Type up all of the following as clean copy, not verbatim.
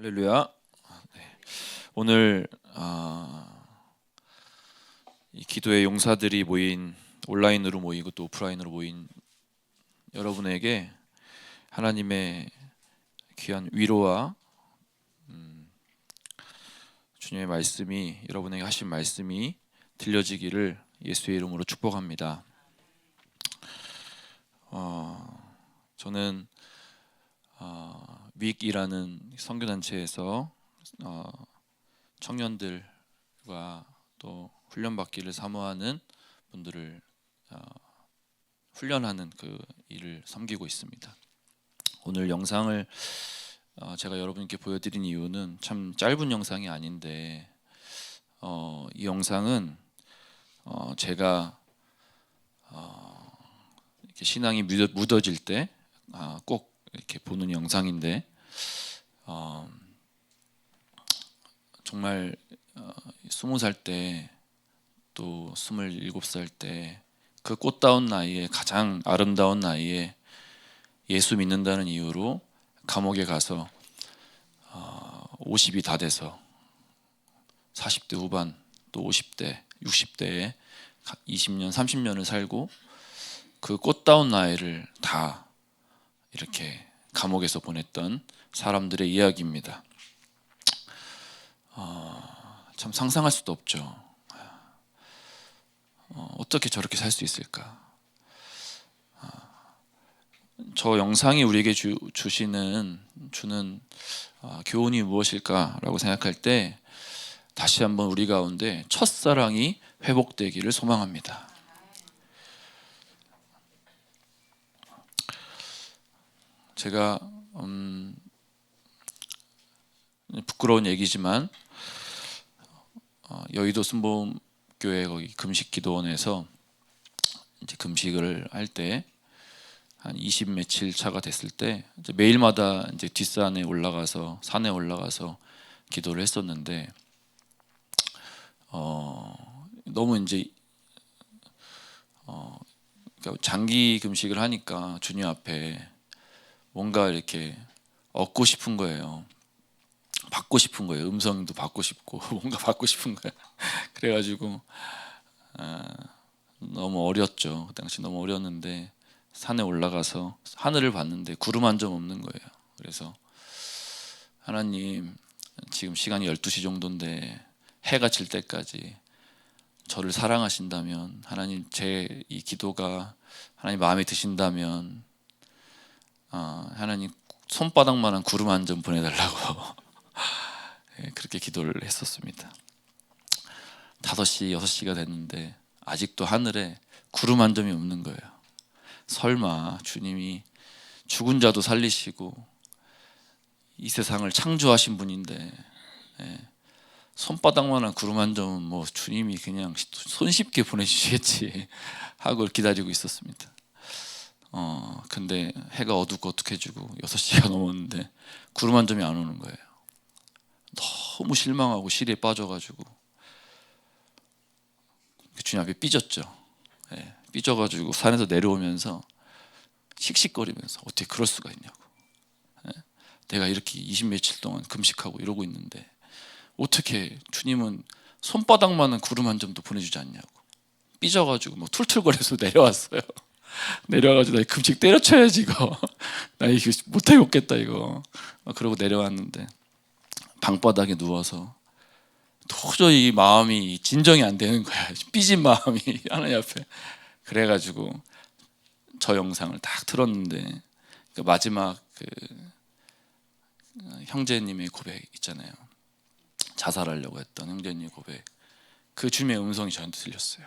할렐루야. 네. 오늘 이 기도의 용사들이 모인 온라인으로 모이고 또 오프라인으로 모인 여러분에게 하나님의 귀한 위로와 주님의 말씀이 여러분에게 하신 말씀이 들려지기를 예수의 이름으로 축복합니다. 저는 윅이라는 선교단체에서 청년들과 또 훈련받기를 사모하는 분들을 훈련하는 그 일을 섬기고 있습니다. 오늘 영상을 제가 여러분께 보여드린 이유는 참 짧은 영상이 아닌데 이 영상은 제가 이렇게 신앙이 묻어질 때 꼭 이렇게 보는 영상인데 정말 20살 때 또 27살 때 그 꽃다운 나이에 가장 아름다운 나이에 예수 믿는다는 이유로 감옥에 가서 50이 다 돼서 40대 후반 또 50대 60대에 20년 30년을 살고 그 꽃다운 나이를 다 이렇게 감옥에서 보냈던 사람들의 이야기입니다. 참 상상할 수도 없죠. 어떻게 저렇게 살 수 있을까? 저 영상이 우리에게 주는 교훈이 무엇일까라고 생각할 때 다시 한번 우리 가운데 첫사랑이 회복되기를 소망합니다. 제가 부끄러운 얘기지만 여의도 순복음교회 거기 금식기도원에서 이제 금식을 할 때 한 20 며칠 차가 됐을 때 이제 매일마다 이제 뒷산에 올라가서 산에 올라가서 기도를 했었는데 너무 이제 그러니까 장기 금식을 하니까 주님 앞에 뭔가 이렇게 얻고 싶은 거예요. 받고 싶은 거예요. 음성도 받고 싶고 뭔가 받고 싶은 거예요. 그래가지고 너무 어렸죠. 그 당시 너무 어렸는데 산에 올라가서 하늘을 봤는데 구름 한 점 없는 거예요. 그래서 하나님, 지금 시간이 12시 정도인데 해가 질 때까지 저를 사랑하신다면, 하나님 제 이 기도가 하나님 마음에 드신다면 하나님 손바닥만한 구름 한 점 보내달라고 그렇게 기도를 했었습니다. 5시, 6시가 됐는데 아직도 하늘에 구름 한 점이 없는 거예요. 설마 주님이 죽은 자도 살리시고 이 세상을 창조하신 분인데 손바닥만한 구름 한 점은 뭐 주님이 그냥 손쉽게 보내주시겠지 하고 기다리고 있었습니다. 근데 해가 어둑어둑해지고 6시가 넘었는데 구름 한 점이 안 오는 거예요. 너무 실망하고 시리에 빠져가지고 주님 앞에 삐졌죠. 삐져가지고 산에서 내려오면서 씩씩거리면서 어떻게 그럴 수가 있냐고. 내가 이렇게 20 며칠 동안 금식하고 이러고 있는데 어떻게 주님은 손바닥만한 구름 한 점도 보내주지 않냐고. 삐져가지고 뭐 툴툴거려서 내려왔어요. 내려와가지고 나 금식 때려쳐야지 이거. 나 이거 못해 먹겠다 이거. 그러고 내려왔는데 방바닥에 누워서 도저히 마음이 진정이 안 되는 거야. 삐진 마음이 하나님 앞에. 그래가지고 저 영상을 딱 틀었는데 그 마지막 그 형제님의 고백 있잖아요. 자살하려고 했던 형제님의 고백. 그 주님의 음성이 저한테 들렸어요.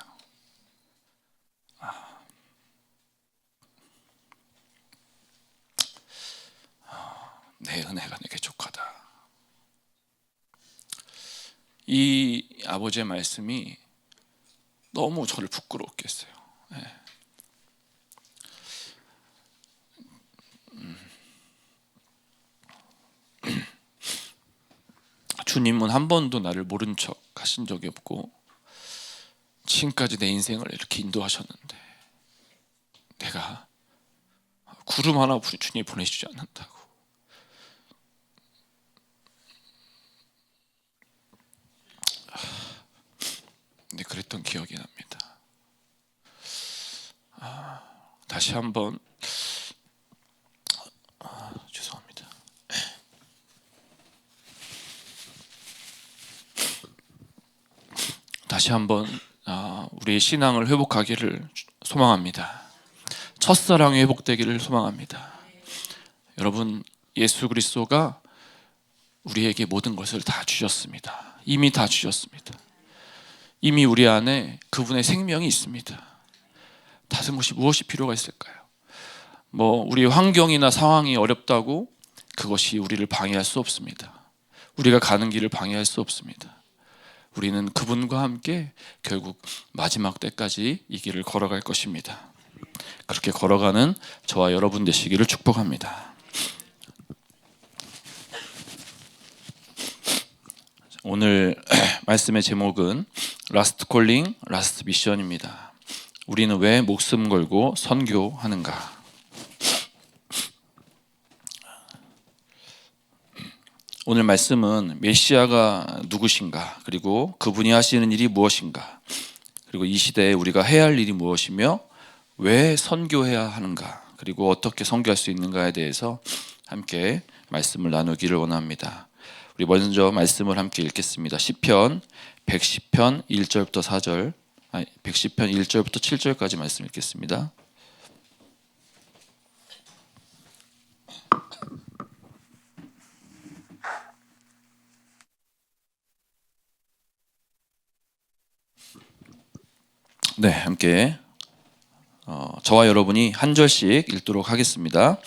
내 은혜가 내게 족하다. 이 아버지의 말씀이 너무 저를 부끄럽게 했어요. 주님은 한 번도 나를 모른 척 하신 적이 없고 지금까지 내 인생을 이렇게 인도하셨는데 내가 구름 하나 주님이 보내주지 않는다고. 네, 그랬던 기억이 납니다. 다시 한번 죄송합니다. 다시 한번 우리의 신앙을 회복하기를 소망합니다. 첫사랑이 회복되기를 소망합니다. 여러분, 예수 그리스도가 우리에게 모든 것을 다 주셨습니다. 이미 다 주셨습니다. 이미 우리 안에 그분의 생명이 있습니다. 다른 것이 무엇이 필요가 있을까요? 우리 환경이나 상황이 어렵다고 그것이 우리를 방해할 수 없습니다. 우리가 가는 길을 방해할 수 없습니다. 우리는 그분과 함께 결국 마지막 때까지 이 길을 걸어갈 것입니다. 그렇게 걸어가는 저와 여러분 되시기를 축복합니다. 오늘 말씀의 제목은 라스트 콜링, 라스트 미션입니다. 우리는 왜 목숨 걸고 선교하는가? 오늘 말씀은 메시아가 누구신가, 그리고 그분이 하시는 일이 무엇인가, 그리고 이 시대에 우리가 해야 할 일이 무엇이며 왜 선교해야 하는가, 그리고 어떻게 선교할 수 있는가에 대해서 함께 말씀을 나누기를 원합니다. 우리 먼저 말씀을 함께 읽겠습니다. 시편 110편 1절부터 4절, 110편 1절부터 7절까지 말씀 읽겠습니다. 네, 함께 저와 여러분이 한 절씩 읽도록 하겠습니다.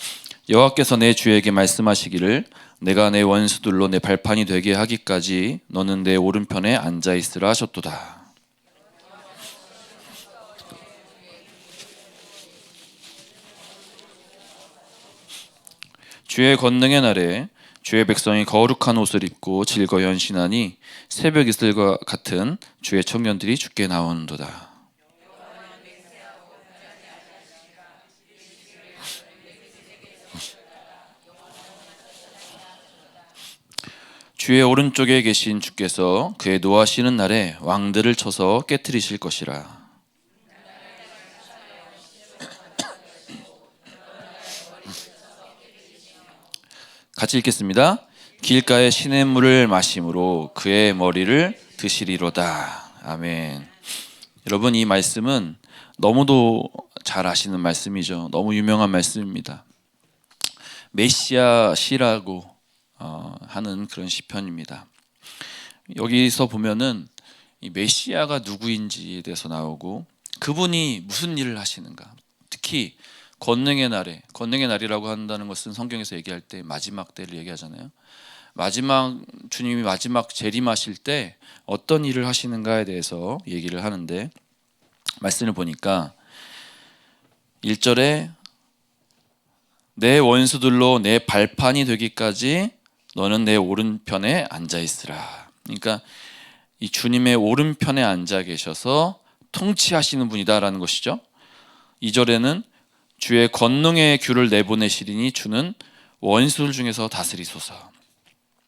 여호와께서 내 주에게 말씀하시기를 내가 내 원수들로 내 발판이 되게 하기까지 너는 내 오른편에 앉아 있으라 하셨도다. 주의 권능의 날에 주의 백성이 거룩한 옷을 입고 즐거 연신하니 새벽 이슬과 같은 주의 청년들이 주께 나오는도다. 주의 오른쪽에 계신 주께서 그의 노하시는 날에 왕들을 쳐서 깨트리실 것이라. 같이 읽겠습니다. 길가에 시냇물을 마심으로 그의 머리를 드시리로다. 아멘. 여러분, 이 말씀은 너무도 잘 아시는 말씀이죠. 너무 유명한 말씀입니다. 메시아 시라고 하는 그런 시편입니다. 여기서 보면은 이 메시아가 누구인지에 대해서 나오고 그분이 무슨 일을 하시는가, 특히 권능의 날이라고 한다는 것은 성경에서 얘기할 때 마지막 때를 얘기하잖아요. 주님이 마지막 재림하실 때 어떤 일을 하시는가에 대해서 얘기를 하는데, 말씀을 보니까 1절에 내 원수들로 내 발판이 되기까지 너는 내 오른편에 앉아 있으라. 그러니까 이 주님의 오른편에 앉아 계셔서 통치하시는 분이다라는 것이죠. 2절에는 주의 권능의 규를 내보내시리니 주는 원수들 중에서 다스리소서.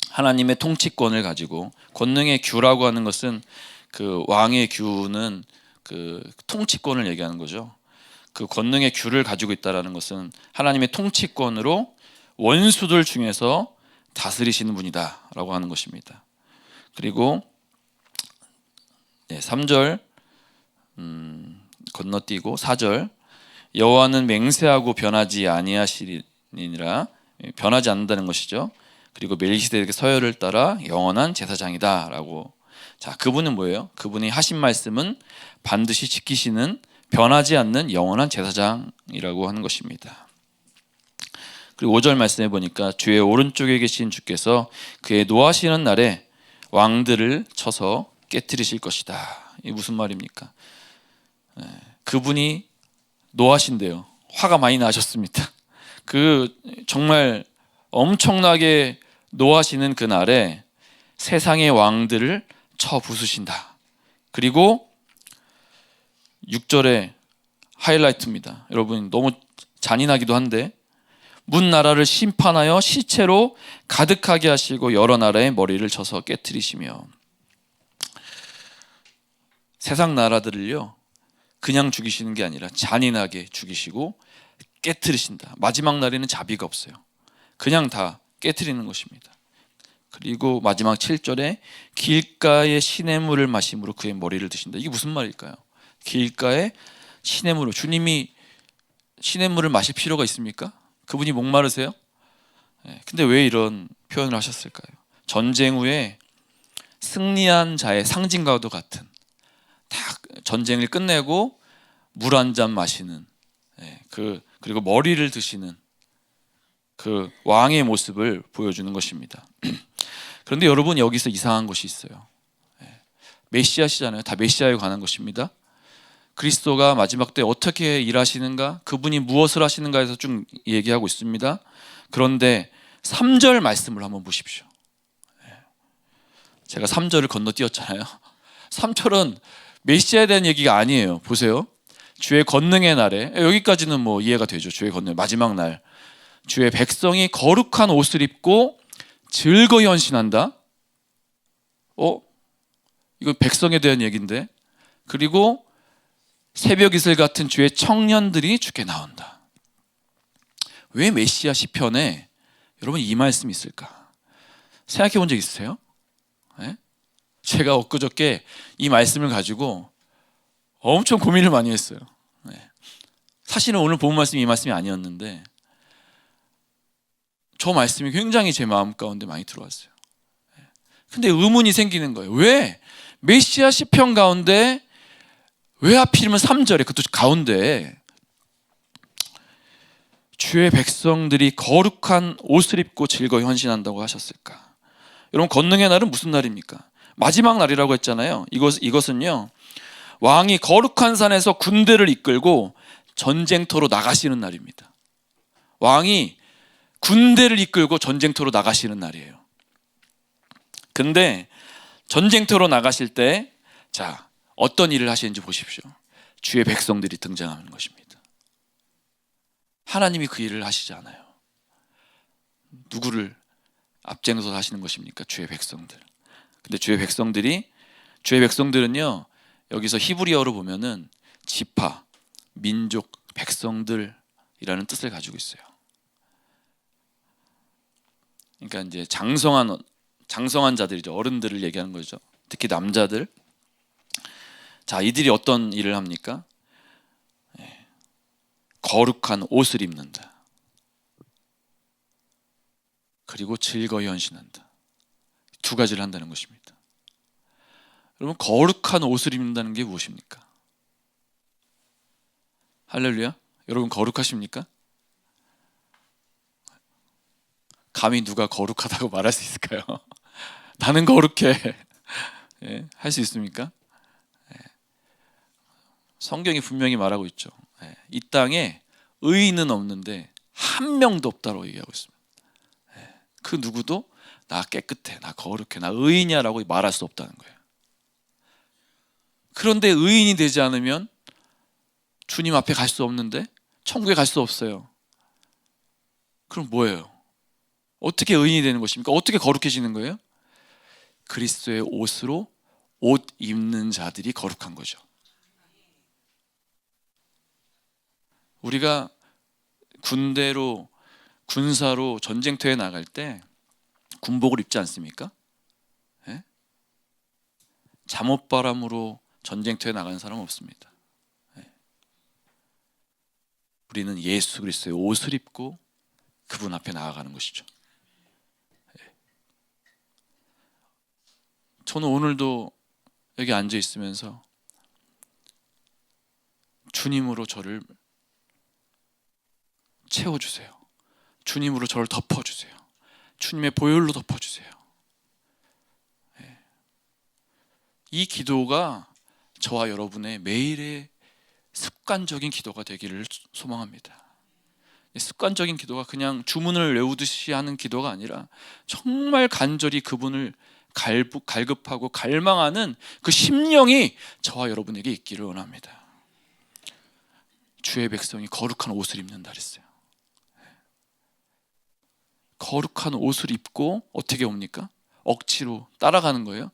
하나님의 통치권을 가지고, 권능의 규라고 하는 것은 그 왕의 규는 그 통치권을 얘기하는 거죠. 그 권능의 규를 가지고 있다라는 것은 하나님의 통치권으로 원수들 중에서 다스리시는 분이다라고 하는 것입니다. 그리고 3절 건너뛰고 4절, 여호와는 맹세하고 변하지 아니하시리니라. 변하지 않는다는 것이죠. 그리고 멜기세덱의 서열을 따라 영원한 제사장이다라고. 자, 그분은 뭐예요? 그분이 하신 말씀은 반드시 지키시는 변하지 않는 영원한 제사장이라고 하는 것입니다. 그리고 5절 말씀해 보니까 주의 오른쪽에 계신 주께서 그의 노하시는 날에 왕들을 쳐서 깨트리실 것이다. 이게 무슨 말입니까? 그분이 노하신대요. 화가 많이 나셨습니다. 그 정말 엄청나게 노하시는 그 날에 세상의 왕들을 쳐 부수신다. 그리고 6절에 하이라이트입니다. 여러분, 너무 잔인하기도 한데, 문 나라를 심판하여 시체로 가득하게 하시고 여러 나라의 머리를 쳐서 깨트리시며. 세상 나라들을요 그냥 죽이시는 게 아니라 잔인하게 죽이시고 깨트리신다. 마지막 날에는 자비가 없어요. 그냥 다 깨트리는 것입니다. 그리고 마지막 7절에 길가의 시냇물을 마심으로 그의 머리를 드신다. 이게 무슨 말일까요? 길가에 시냇물을, 주님이 시냇물을 마실 필요가 있습니까? 그분이 목마르세요? 근데 왜 이런 표현을 하셨을까요? 전쟁 후에 승리한 자의 상징과도 같은, 다 전쟁을 끝내고 물 한 잔 마시는, 그리고 머리를 드시는 그 왕의 모습을 보여주는 것입니다. 그런데 여러분, 여기서 이상한 것이 있어요. 메시아시잖아요. 다 메시아에 관한 것입니다. 그리스도가 마지막 때 어떻게 일하시는가, 그분이 무엇을 하시는가에서 쭉 얘기하고 있습니다. 그런데 3절 말씀을 한번 보십시오. 제가 3절을 건너뛰었잖아요. 3절은 메시아에 대한 얘기가 아니에요. 보세요. 주의 권능의 날에, 여기까지는 뭐 이해가 되죠. 주의 권능, 마지막 날 주의 백성이 거룩한 옷을 입고 즐거이 헌신한다. 이거 백성에 대한 얘기인데. 그리고 새벽 이슬 같은 주의 청년들이 주께 나온다. 왜 메시아 시편에 여러분 이 말씀이 있을까? 생각해 본 적 있으세요? 제가 엊그저께 이 말씀을 가지고 엄청 고민을 많이 했어요. 사실은 오늘 본 말씀이 이 말씀이 아니었는데 저 말씀이 굉장히 제 마음 가운데 많이 들어왔어요. 근데 의문이 생기는 거예요. 왜 메시아 시편 가운데 왜 하필이면 3절에, 그것도 가운데 주의 백성들이 거룩한 옷을 입고 즐거이 헌신한다고 하셨을까? 여러분, 권능의 날은 무슨 날입니까? 마지막 날이라고 했잖아요. 이것은요, 왕이 거룩한 산에서 군대를 이끌고 전쟁터로 나가시는 날입니다. 왕이 군대를 이끌고 전쟁터로 나가시는 날이에요. 근데 전쟁터로 나가실 때, 자, 어떤 일을 하시는지 보십시오. 주의 백성들이 등장하는 것입니다. 하나님이 그 일을 하시지 않아요. 누구를 앞장서서 하시는 것입니까? 주의 백성들. 근데 주의 백성들은요, 여기서 히브리어로 보면은 지파, 민족, 백성들이라는 뜻을 가지고 있어요. 그러니까 이제 장성한 자들이죠. 어른들을 얘기하는 거죠. 특히 남자들. 자, 이들이 어떤 일을 합니까? 거룩한 옷을 입는다. 그리고 즐거이 헌신한다. 두 가지를 한다는 것입니다. 여러분, 거룩한 옷을 입는다는 게 무엇입니까? 할렐루야. 여러분, 거룩하십니까? 감히 누가 거룩하다고 말할 수 있을까요? 나는 거룩해. 할 수 있습니까? 성경이 분명히 말하고 있죠. 이 땅에 의인은 없는데 한 명도 없다고 얘기하고 있습니다. 그 누구도 나 깨끗해, 나 거룩해, 나 의인이야 라고 말할 수 없다는 거예요. 그런데 의인이 되지 않으면 주님 앞에 갈 수 없는데, 천국에 갈 수 없어요. 그럼 뭐예요? 어떻게 의인이 되는 것입니까? 어떻게 거룩해지는 거예요? 그리스도의 옷으로 옷 입는 자들이 거룩한 거죠. 우리가 군사로 전쟁터에 나갈 때 군복을 입지 않습니까? 잠옷바람으로 전쟁터에 나가는 사람은 없습니다. 우리는 예수 그리스도의 옷을 입고 그분 앞에 나아가는 것이죠. 저는 오늘도 여기 앉아 있으면서 주님으로 저를 채워주세요. 주님으로 저를 덮어주세요. 주님의 보혈로 덮어주세요. 이 기도가 저와 여러분의 매일의 습관적인 기도가 되기를 소망합니다. 습관적인 기도가 그냥 주문을 외우듯이 하는 기도가 아니라 정말 간절히 그분을 갈급하고 갈망하는 그 심령이 저와 여러분에게 있기를 원합니다. 주의 백성이 거룩한 옷을 입는다 그랬어요. 거룩한 옷을 입고 어떻게 옵니까? 억지로 따라가는 거예요.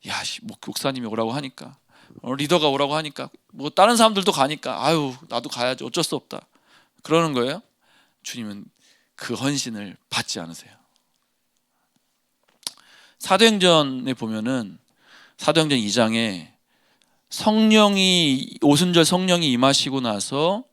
야, 목사님이 오라고 하니까 리더가 오라고 하니까 뭐 다른 사람들도 가니까 아유 나도 가야지 어쩔 수 없다 그러는 거예요. 주님은 그 헌신을 받지 않으세요. 사도행전에 보면은 사도행전 2장에 성령이 오순절 성령이 임하시고 나서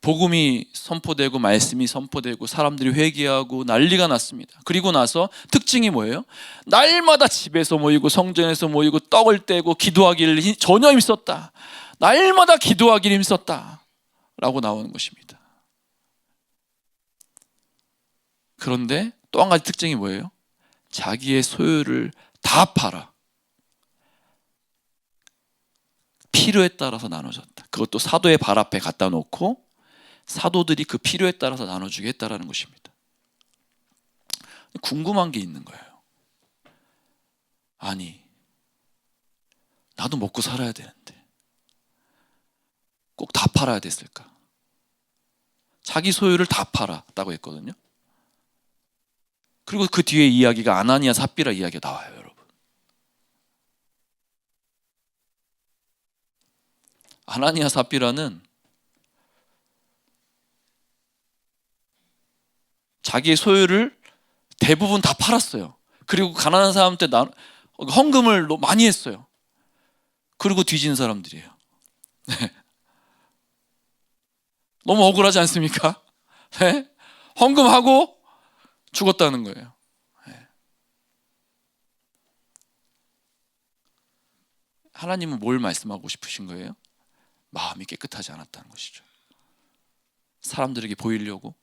복음이 선포되고 말씀이 선포되고 사람들이 회개하고 난리가 났습니다. 그리고 나서 특징이 뭐예요? 날마다 집에서 모이고 성전에서 모이고 떡을 떼고 기도하기를 전혀 힘썼다. 날마다 기도하기를 힘썼다 라고 나오는 것입니다. 그런데 또 한 가지 특징이 뭐예요? 자기의 소유를 다 팔아 필요에 따라서 나눠줬다. 그것도 사도의 발 앞에 갖다 놓고 사도들이 그 필요에 따라서 나눠주게 했다라는 것입니다. 궁금한 게 있는 거예요. 아니 나도 먹고 살아야 되는데 꼭 다 팔아야 됐을까? 자기 소유를 다 팔았다고 했거든요. 그리고 그 뒤에 이야기가 아나니아 삽비라 이야기가 나와요, 여러분. 아나니아 삽비라는 자기의 소유를 대부분 다 팔았어요. 그리고 가난한 사람한테 헌금을 많이 했어요. 그리고 뒤진 사람들이에요. 네. 너무 억울하지 않습니까? 네? 헌금하고 죽었다는 거예요. 네. 하나님은 뭘 말씀하고 싶으신 거예요? 마음이 깨끗하지 않았다는 것이죠. 사람들에게 보이려고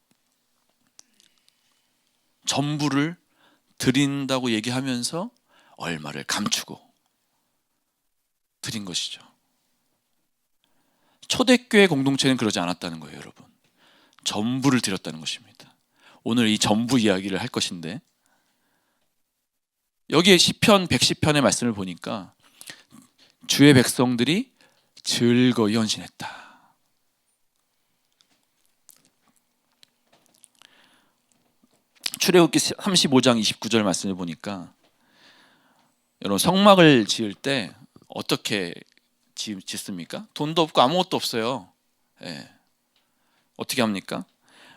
전부를 드린다고 얘기하면서 얼마를 감추고 드린 것이죠. 초대교회 공동체는 그러지 않았다는 거예요, 여러분. 전부를 드렸다는 것입니다. 오늘 이 전부 이야기를 할 것인데 여기에 시편 110편의 말씀을 보니까 주의 백성들이 즐거이 헌신했다. 출애굽기 35장 29절 말씀을 보니까 여러분 성막을 지을 때 어떻게 짓습니까? 돈도 없고 아무것도 없어요. 예. 어떻게 합니까?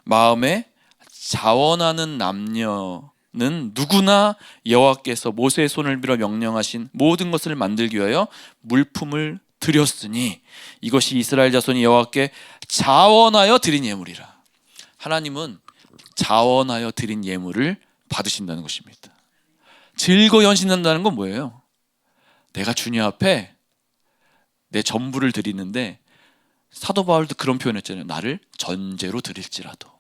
마음에 자원하는 남녀는 누구나 여호와께서 모세의 손을 빌어 명령하신 모든 것을 만들기 위하여 물품을 드렸으니 이것이 이스라엘 자손이 여호와께 자원하여 드린 예물이라. 하나님은 자원하여 드린 예물을 받으신다는 것입니다. 즐거이 헌신한다는 건 뭐예요? 내가 주님 앞에 내 전부를 드리는데 사도 바울도 그런 표현했잖아요. 나를 전제로 드릴지라도,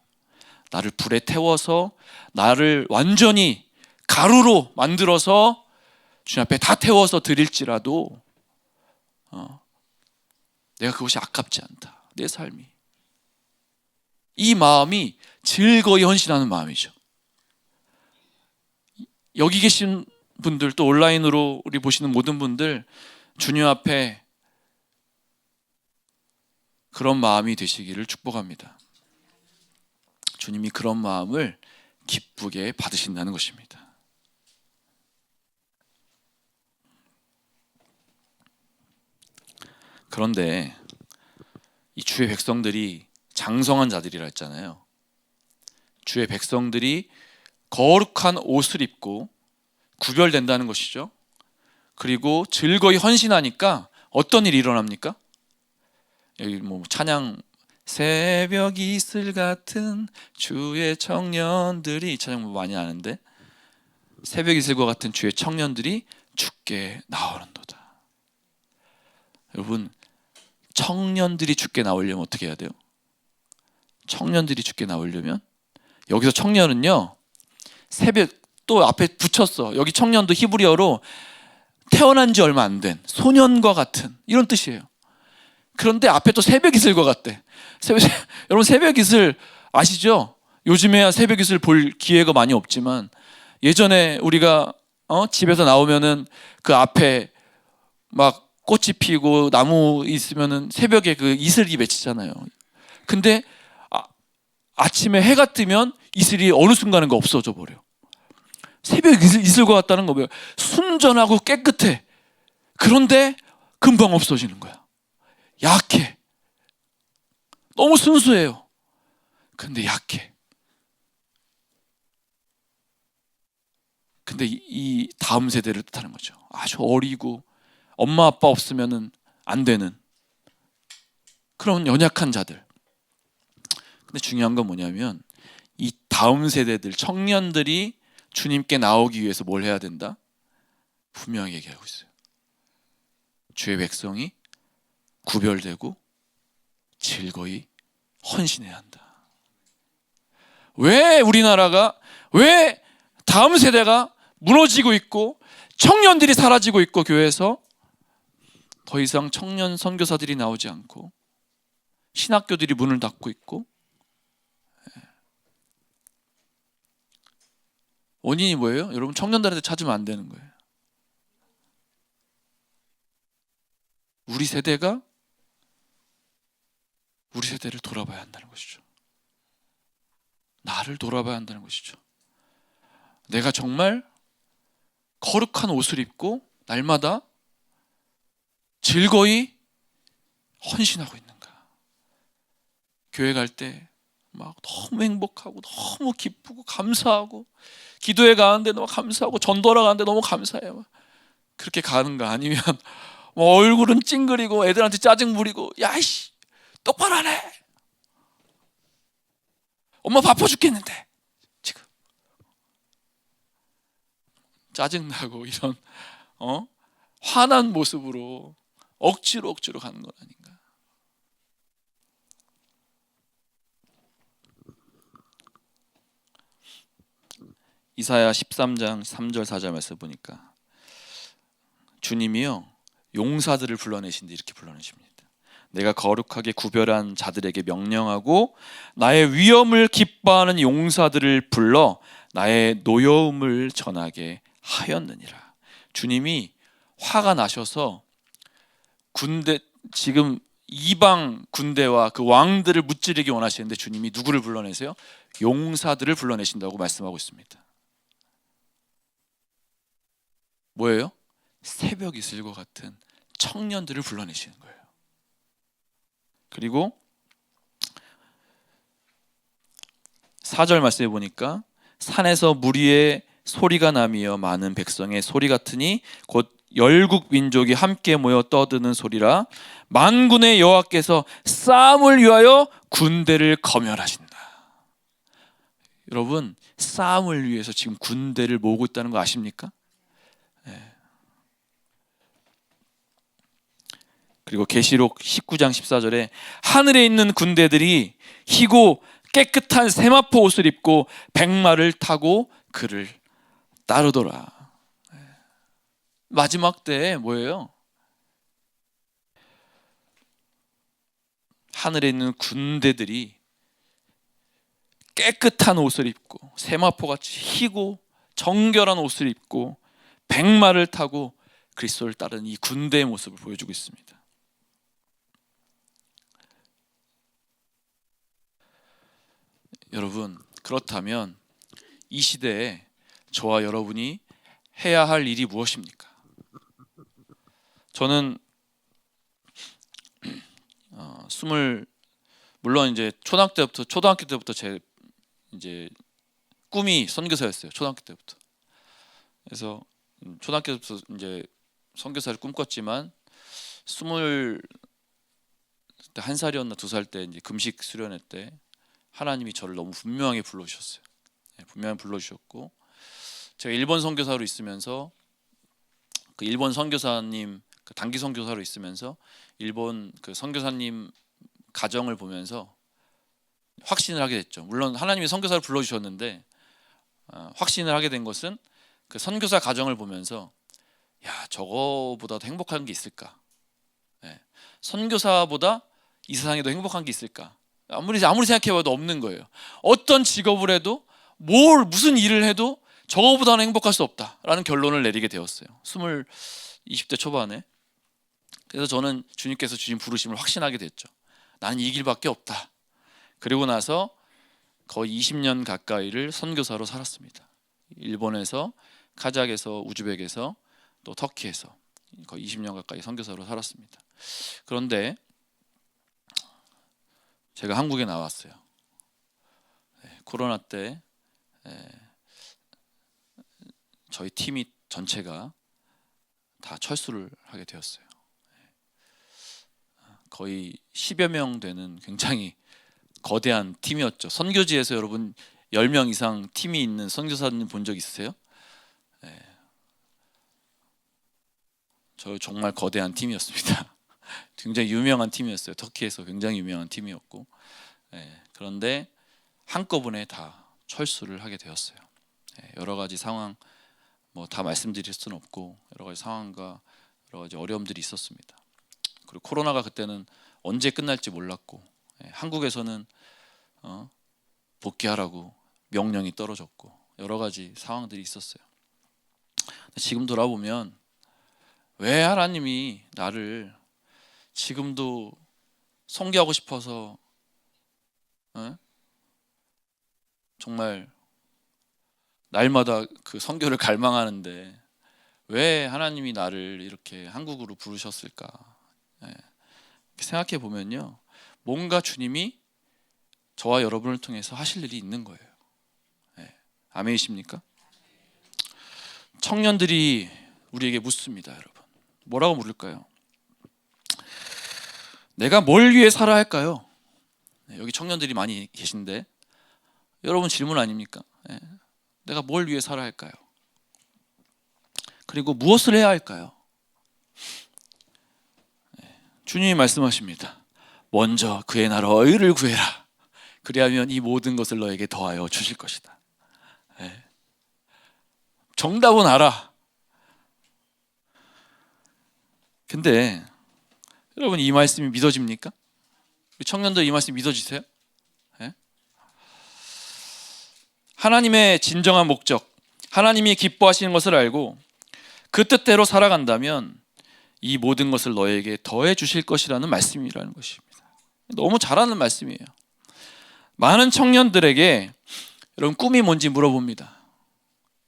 나를 불에 태워서 나를 완전히 가루로 만들어서 주님 앞에 다 태워서 드릴지라도 내가 그것이 아깝지 않다. 내 삶이. 이 마음이 즐거이 헌신하는 마음이죠. 여기 계신 분들 또 온라인으로 우리 보시는 모든 분들 주님 앞에 그런 마음이 되시기를 축복합니다. 주님이 그런 마음을 기쁘게 받으신다는 것입니다. 그런데 이 주의 백성들이 장성한 자들이라 했잖아요. 주의 백성들이 거룩한 옷을 입고 구별된다는 것이죠. 그리고 즐거이 헌신하니까 어떤 일이 일어납니까? 여기 뭐 찬양 새벽 이슬 같은 주의 청년들이, 이 찬양 뭐 많이 아는데, 새벽 이슬과 같은 주의 청년들이 주께 나오는도다. 여러분, 청년들이 주께 나오려면 어떻게 해야 돼요? 청년들이 주께 나오려면, 여기서 청년은요 새벽, 또 앞에 붙였어. 여기 청년도 히브리어로 태어난 지 얼마 안 된 소년과 같은 이런 뜻이에요. 그런데 앞에 또 새벽 이슬과 같대. 여러분 새벽 이슬 아시죠? 요즘에야 새벽 이슬 볼 기회가 많이 없지만 예전에 우리가 집에서 나오면은 그 앞에 막 꽃이 피고 나무 있으면은 새벽에 그 이슬이 맺히잖아요. 근데 아침에 해가 뜨면 이슬이 어느 순간인가 없어져 버려. 새벽 이슬과 같다는 거 뭐예요? 순전하고 깨끗해. 그런데 금방 없어지는 거야. 약해. 너무 순수해요. 근데 약해. 근데 이 다음 세대를 뜻하는 거죠. 아주 어리고 엄마 아빠 없으면은 안 되는 그런 연약한 자들. 근데 중요한 건 뭐냐면 이 다음 세대들, 청년들이 주님께 나오기 위해서 뭘 해야 된다? 분명히 얘기하고 있어요. 주의 백성이 구별되고 즐거이 헌신해야 한다. 왜 우리나라가, 왜 다음 세대가 무너지고 있고 청년들이 사라지고 있고 교회에서 더 이상 청년 선교사들이 나오지 않고 신학교들이 문을 닫고 있고, 원인이 뭐예요? 여러분, 청년들한테 찾으면 안 되는 거예요. 우리 세대가 우리 세대를 돌아봐야 한다는 것이죠. 나를 돌아봐야 한다는 것이죠. 내가 정말 거룩한 옷을 입고 날마다 즐거이 헌신하고 있는가? 교회 갈 때 막 너무 행복하고 너무 기쁘고 감사하고, 기도회 가는데 너무 감사하고, 전도하러 가는데 너무 감사해요. 그렇게 가는가? 아니면 뭐 얼굴은 찡그리고 애들한테 짜증 부리고, 야이씨 똑바로 하네, 엄마 바빠 죽겠는데 지금 짜증나고 이런 화난 모습으로 억지로 가는 건 아닌가? 이사야 13장 3절 4절 말씀 보니까 주님이요 용사들을 불러내신데 이렇게 불러내십니다. 내가 거룩하게 구별한 자들에게 명령하고 나의 위엄을 기뻐하는 용사들을 불러 나의 노여움을 전하게 하였느니라. 주님이 화가 나셔서 군대, 지금 이방 군대와 그 왕들을 무찌르기 원하시는데 주님이 누구를 불러내세요? 용사들을 불러내신다고 말씀하고 있습니다. 뭐예요? 새벽 이슬과 같은 청년들을 불러내시는 거예요. 그리고 4절 말씀해 보니까 산에서 무리의 소리가 나며 많은 백성의 소리 같으니 곧 열국 민족이 함께 모여 떠드는 소리라. 만군의 여호와께서 싸움을 위하여 군대를 거멸하신다. 여러분, 싸움을 위해서 지금 군대를 모으고 있다는 거 아십니까? 네. 그리고 계시록 19장 14절에 하늘에 있는 군대들이 희고 깨끗한 세마포 옷을 입고 백마를 타고 그를 따르더라. 마지막 때에 뭐예요? 하늘에 있는 군대들이 깨끗한 옷을 입고 세마포같이 희고 정결한 옷을 입고 백마를 타고 그리스도를 따르는 이 군대의 모습을 보여주고 있습니다. 여러분, 그렇다면 이 시대에 저와 여러분이 해야 할 일이 무엇입니까? 저는 물론 이제 초등학교 때부터 제 이제 꿈이 선교사였어요. 초등학교 때부터. 그래서 초등학교 때부터 이제 선교사를 꿈꿨지만 21살이었나 2살 때 이제 금식 수련회 때 하나님이 저를 너무 분명하게 불러주셨어요. 분명히 불러주셨고, 제가 일본 선교사로 있으면서 그 일본 선교사님, 그 단기 선교사로 있으면서 일본 그 선교사님 가정을 보면서 확신을 하게 됐죠. 물론 하나님이 선교사를 불러주셨는데 확신을 하게 된 것은 그 선교사 가정을 보면서, 야, 저거보다도 행복한 게 있을까? 선교사보다 이 세상에 더 행복한 게 있을까? 아무리 생각해봐도 없는 거예요. 어떤 직업을 해도 무슨 일을 해도 저거보다는 행복할 수 없다라는 결론을 내리게 되었어요. 20대 초반에. 그래서 저는 주님께서 주신 부르심을 확신하게 됐죠. 나는 이 길밖에 없다. 그리고 나서 거의 20년 가까이를 선교사로 살았습니다. 일본에서, 카자흐에서, 우즈벡에서, 또 터키에서 거의 20년 가까이 선교사로 살았습니다. 그런데 제가 한국에 나왔어요. 코로나 때 저희 팀이 전체가 다 철수를 하게 되었어요. 거의 10여 명 되는 굉장히 거대한 팀이었죠. 선교지에서 여러분 10명 이상 팀이 있는 선교사님 본 적 있으세요? 저 정말 거대한 팀이었습니다. 굉장히 유명한 팀이었어요. 터키에서 굉장히 유명한 팀이었고, 그런데 한꺼번에 다 철수를 하게 되었어요. 여러 가지 상황 뭐 다 말씀드릴 수는 없고 여러 가지 상황과 여러 가지 어려움들이 있었습니다. 그리고 코로나가 그때는 언제 끝날지 몰랐고, 한국에서는 복귀하라고 명령이 떨어졌고 여러 가지 상황들이 있었어요. 지금 돌아보면 왜 하나님이 나를 지금도 선교하고 싶어서 정말 날마다 그 선교를 갈망하는데 왜 하나님이 나를 이렇게 한국으로 부르셨을까? 생각해 보면요, 뭔가 주님이 저와 여러분을 통해서 하실 일이 있는 거예요. 아멘이십니까? 청년들이 우리에게 묻습니다, 여러분. 뭐라고 물을까요? 내가 뭘 위해 살아야 할까요? 여기 청년들이 많이 계신데 여러분 질문 아닙니까? 내가 뭘 위해 살아야 할까요? 그리고 무엇을 해야 할까요? 주님이 말씀하십니다. 먼저 그의 나라와 의를 구해라. 그리하면 이 모든 것을 너에게 더하여 주실 것이다. 정답은 알아. 근데 여러분 이 말씀이 믿어집니까? 우리 청년들 이 말씀 믿어지세요? 하나님의 진정한 목적, 하나님이 기뻐하시는 것을 알고 그 뜻대로 살아간다면 이 모든 것을 너에게 더해 주실 것이라는 말씀이라는 것입니다. 너무 잘하는 말씀이에요. 많은 청년들에게 여러분 꿈이 뭔지 물어봅니다.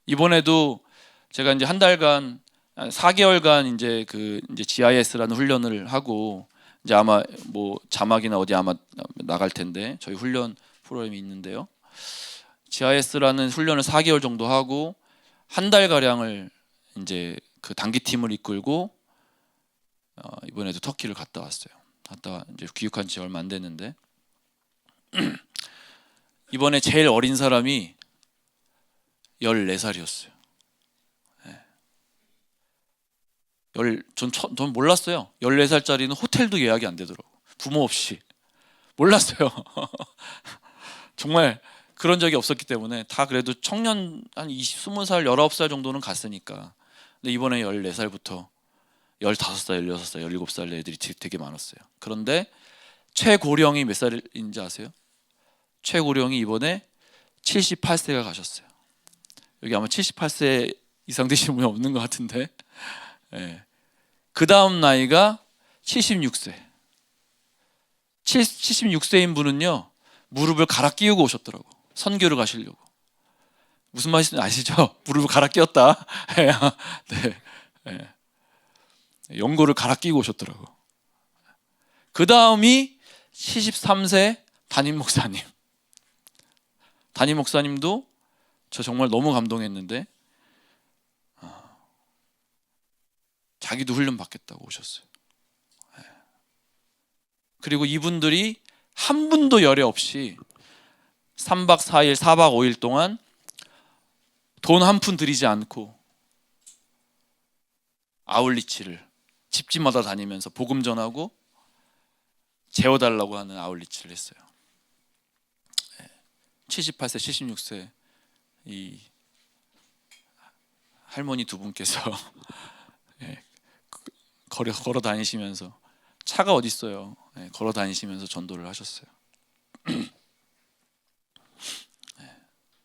이번에도 제가 이제 한 달간 4개월간 이제 GIS라는 훈련을 하고 이제 아마 뭐 자막이나 어디 아마 나갈 텐데 저희 훈련 프로그램이 있는데요. GIS라는 훈련을 4개월 정도 하고 한 달 가량을 이제 그 단기팀을 이끌고 이번에도 터키를 갔다 왔어요. 갔다 이제 귀국한 지 얼마 안 됐는데 이번에 제일 어린 사람이 14살이었어요. 전 몰랐어요. 14살짜리는 호텔도 예약이 안 되더라고. 부모 없이. 몰랐어요. 정말 그런 적이 없었기 때문에 다 그래도 청년 한 20살, 19살 정도는 갔으니까. 근데 이번에 14살부터 15살, 16살, 17살 애들이 되게 많았어요. 그런데 최고령이 몇 살인지 아세요? 최고령이 이번에 78세가 가셨어요. 여기 아마 78세 이상 되시는 분이 없는 것 같은데, 그 다음 나이가 76세. 76세인 분은요, 무릎을 갈아 끼우고 오셨더라고. 선교를 가시려고. 무슨 말인지 아시죠? 무릎을 갈아 끼웠다. 네. 연고를 갈아 끼고 오셨더라고. 그 다음이 73세 담임 목사님. 담임 목사님도 저 정말 너무 감동했는데 자기도 훈련 받겠다고 오셨어요. 그리고 이분들이 한 분도 열애 없이 3박 4일, 4박 5일 동안 돈 한 푼 들이지 않고 아울리치를 집집마다 다니면서 복음 전하고 재워달라고 하는 아울리치를 했어요. 78세, 76세 이 할머니 두 분께서 걸어 다니시면서 차가 어디 있어요? 걸어 다니시면서 전도를 하셨어요.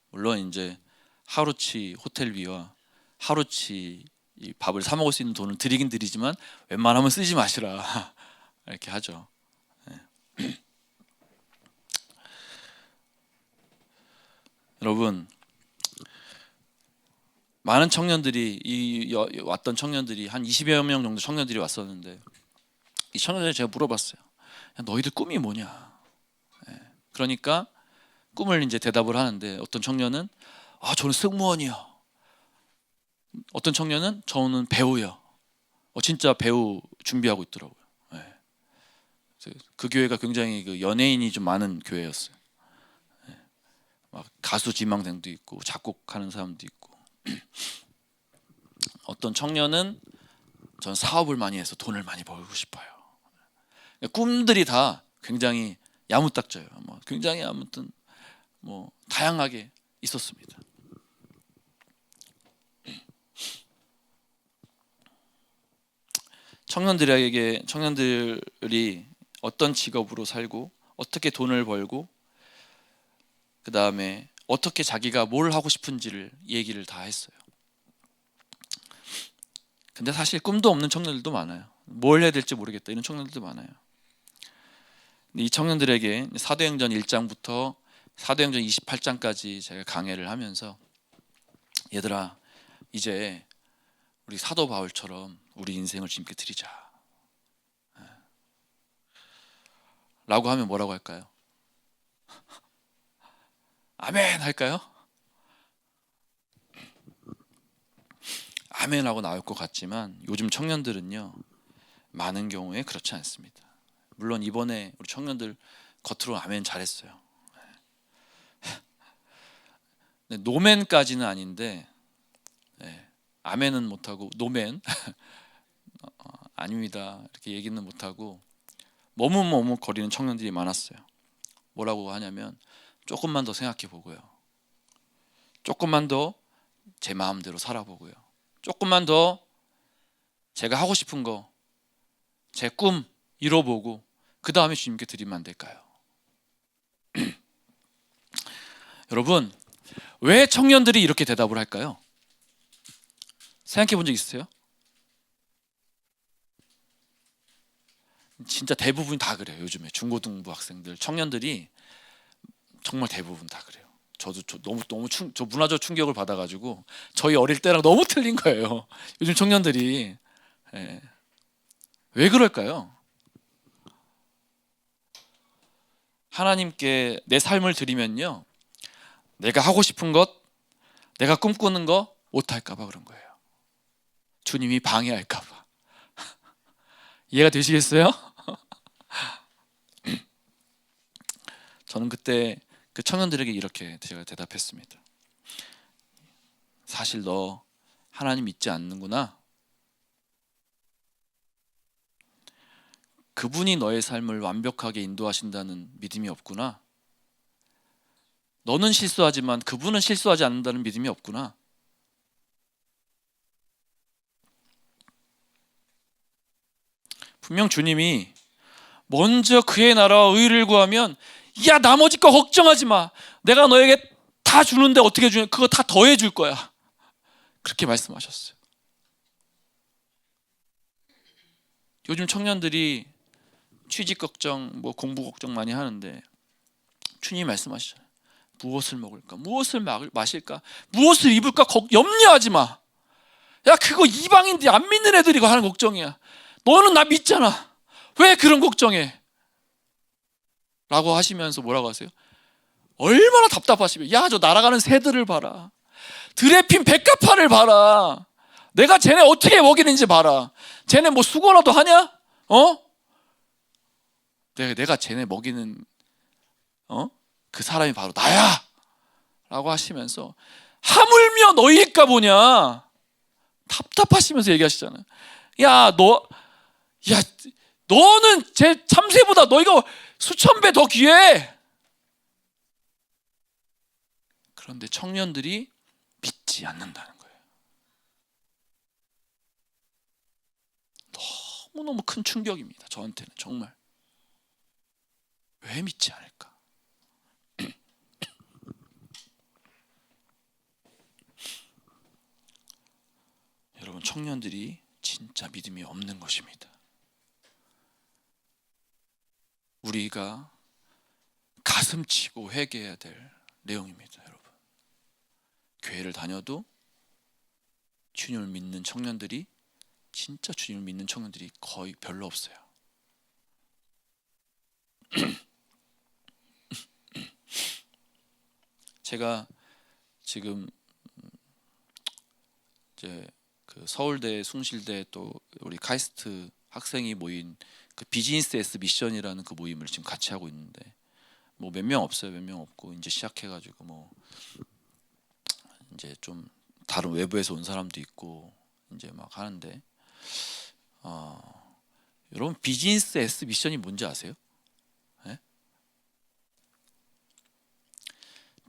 물론 이제 하루치 호텔비와 하루치 이 밥을 사 먹을 수 있는 돈을 드리긴 드리지만 웬만하면 쓰지 마시라 이렇게 하죠. 여러분, 많은 청년들이 왔던 청년들이 한 20여 명 정도 청년들이 왔었는데 이 청년들 제가 물어봤어요. 야, 너희들 꿈이 뭐냐? 그러니까 꿈을 이제 대답을 하는데 어떤 청년은 저는 승무원이요. 어떤 청년은 저는 배우요. 진짜 배우 준비하고 있더라고요. 그 교회가 굉장히 그 연예인이 좀 많은 교회였어요. 막 가수 지망생도 있고 작곡하는 사람도 있고. 어떤 청년은 전 사업을 많이 해서 돈을 많이 벌고 싶어요. 꿈들이 다 굉장히 야무딱져요. 굉장히 아무튼 다양하게 있었습니다. 청년들이 어떤 직업으로 살고 어떻게 돈을 벌고 그 다음에 어떻게 자기가 뭘 하고 싶은지를 얘기를 다 했어요. 근데 사실 꿈도 없는 청년들도 많아요. 뭘 해야 될지 모르겠다 이런 청년들도 많아요. 이 청년들에게 사도행전 1장부터 사도행전 28장까지 제가 강해를 하면서 얘들아 이제 우리 사도 바울처럼 우리 인생을 주님께 드리자 라고 하면 뭐라고 할까요? 아멘 할까요? 아멘 하고 나올 것 같지만 요즘 청년들은요 많은 경우에 그렇지 않습니다. 물론 이번에 우리 청년들 겉으로 아멘 잘했어요. 노멘까지는 아닌데 아멘은 못하고 노멘 아닙니다 이렇게 얘기는 못하고 머뭇머뭇거리는 청년들이 많았어요. 뭐라고 하냐면 조금만 더 생각해 보고요, 조금만 더 제 마음대로 살아보고요, 조금만 더 제가 하고 싶은 거, 제 꿈 이뤄보고 그 다음에 주님께 드리면 안 될까요? 여러분 왜 청년들이 이렇게 대답을 할까요? 생각해 본 적 있으세요? 진짜 대부분이 다 그래요. 요즘에 중고등부 학생들, 청년들이 정말 대부분 다 그래요. 저도 너무 저 문화적 충격을 받아가지고 저희 어릴 때랑 너무 틀린 거예요. 요즘 청년들이 왜 그럴까요? 하나님께 내 삶을 드리면요, 내가 하고 싶은 것, 내가 꿈꾸는 거 못할까봐 그런 거예요. 주님이 방해할까봐. 이해가 되시겠어요? 저는 그때 그 청년들에게 이렇게 제가 대답했습니다. 사실 너 하나님 믿지 않는구나. 그분이 너의 삶을 완벽하게 인도하신다는 믿음이 없구나. 너는 실수하지만 그분은 실수하지 않는다는 믿음이 없구나. 분명 주님이 먼저 그의 나라와 의를 구하면 야 나머지 거 걱정하지 마, 내가 너에게 다 주는데 어떻게 주냐, 그거 다 더해 줄 거야, 그렇게 말씀하셨어요. 요즘 청년들이 취직 걱정, 공부 걱정 많이 하는데 주님이 말씀하시잖아요. 무엇을 먹을까, 무엇을 마실까, 무엇을 입을까 염려하지 마. 야 그거 이방인들이 안 믿는 애들이 하는 걱정이야. 너는 나 믿잖아, 왜 그런 걱정해? 라고 하시면서 뭐라고 하세요? 얼마나 답답하시면 야 저 날아가는 새들을 봐라, 들에 핀 백합화를 봐라, 내가 쟤네 어떻게 먹이는지 봐라, 쟤네 뭐 수고라도 하냐? 내가 쟤네 먹이는 그 사람이 바로 나야 라고 하시면서 하물며 너희일까 보냐 답답하시면서 얘기하시잖아요. 너는 제 참새보다 너희가 수천 배 더 귀해. 그런데 청년들이 믿지 않는다는 거예요. 너무너무 큰 충격입니다. 저한테는 정말. 왜 믿지 않을까? 여러분 청년들이 진짜 믿음이 없는 것입니다. 우리가 가슴 치고 회개해야 될 내용입니다. 여러분 교회를 다녀도 주님을 믿는 청년들이, 진짜 주님을 믿는 청년들이 거의 별로 없어요. 제가 지금 이제 그 서울대, 숭실대 또 우리 카이스트 학생이 모인 그 비즈니스 S 미션이라는 그 모임을 지금 같이 하고 있는데, 뭐 몇 명 없어요. 몇 명 없고 이제 시작해가지고 뭐 이제 좀 다른 외부에서 온 사람도 있고 이제 막 하는데, 여러분 비즈니스 S 미션이 뭔지 아세요? 네?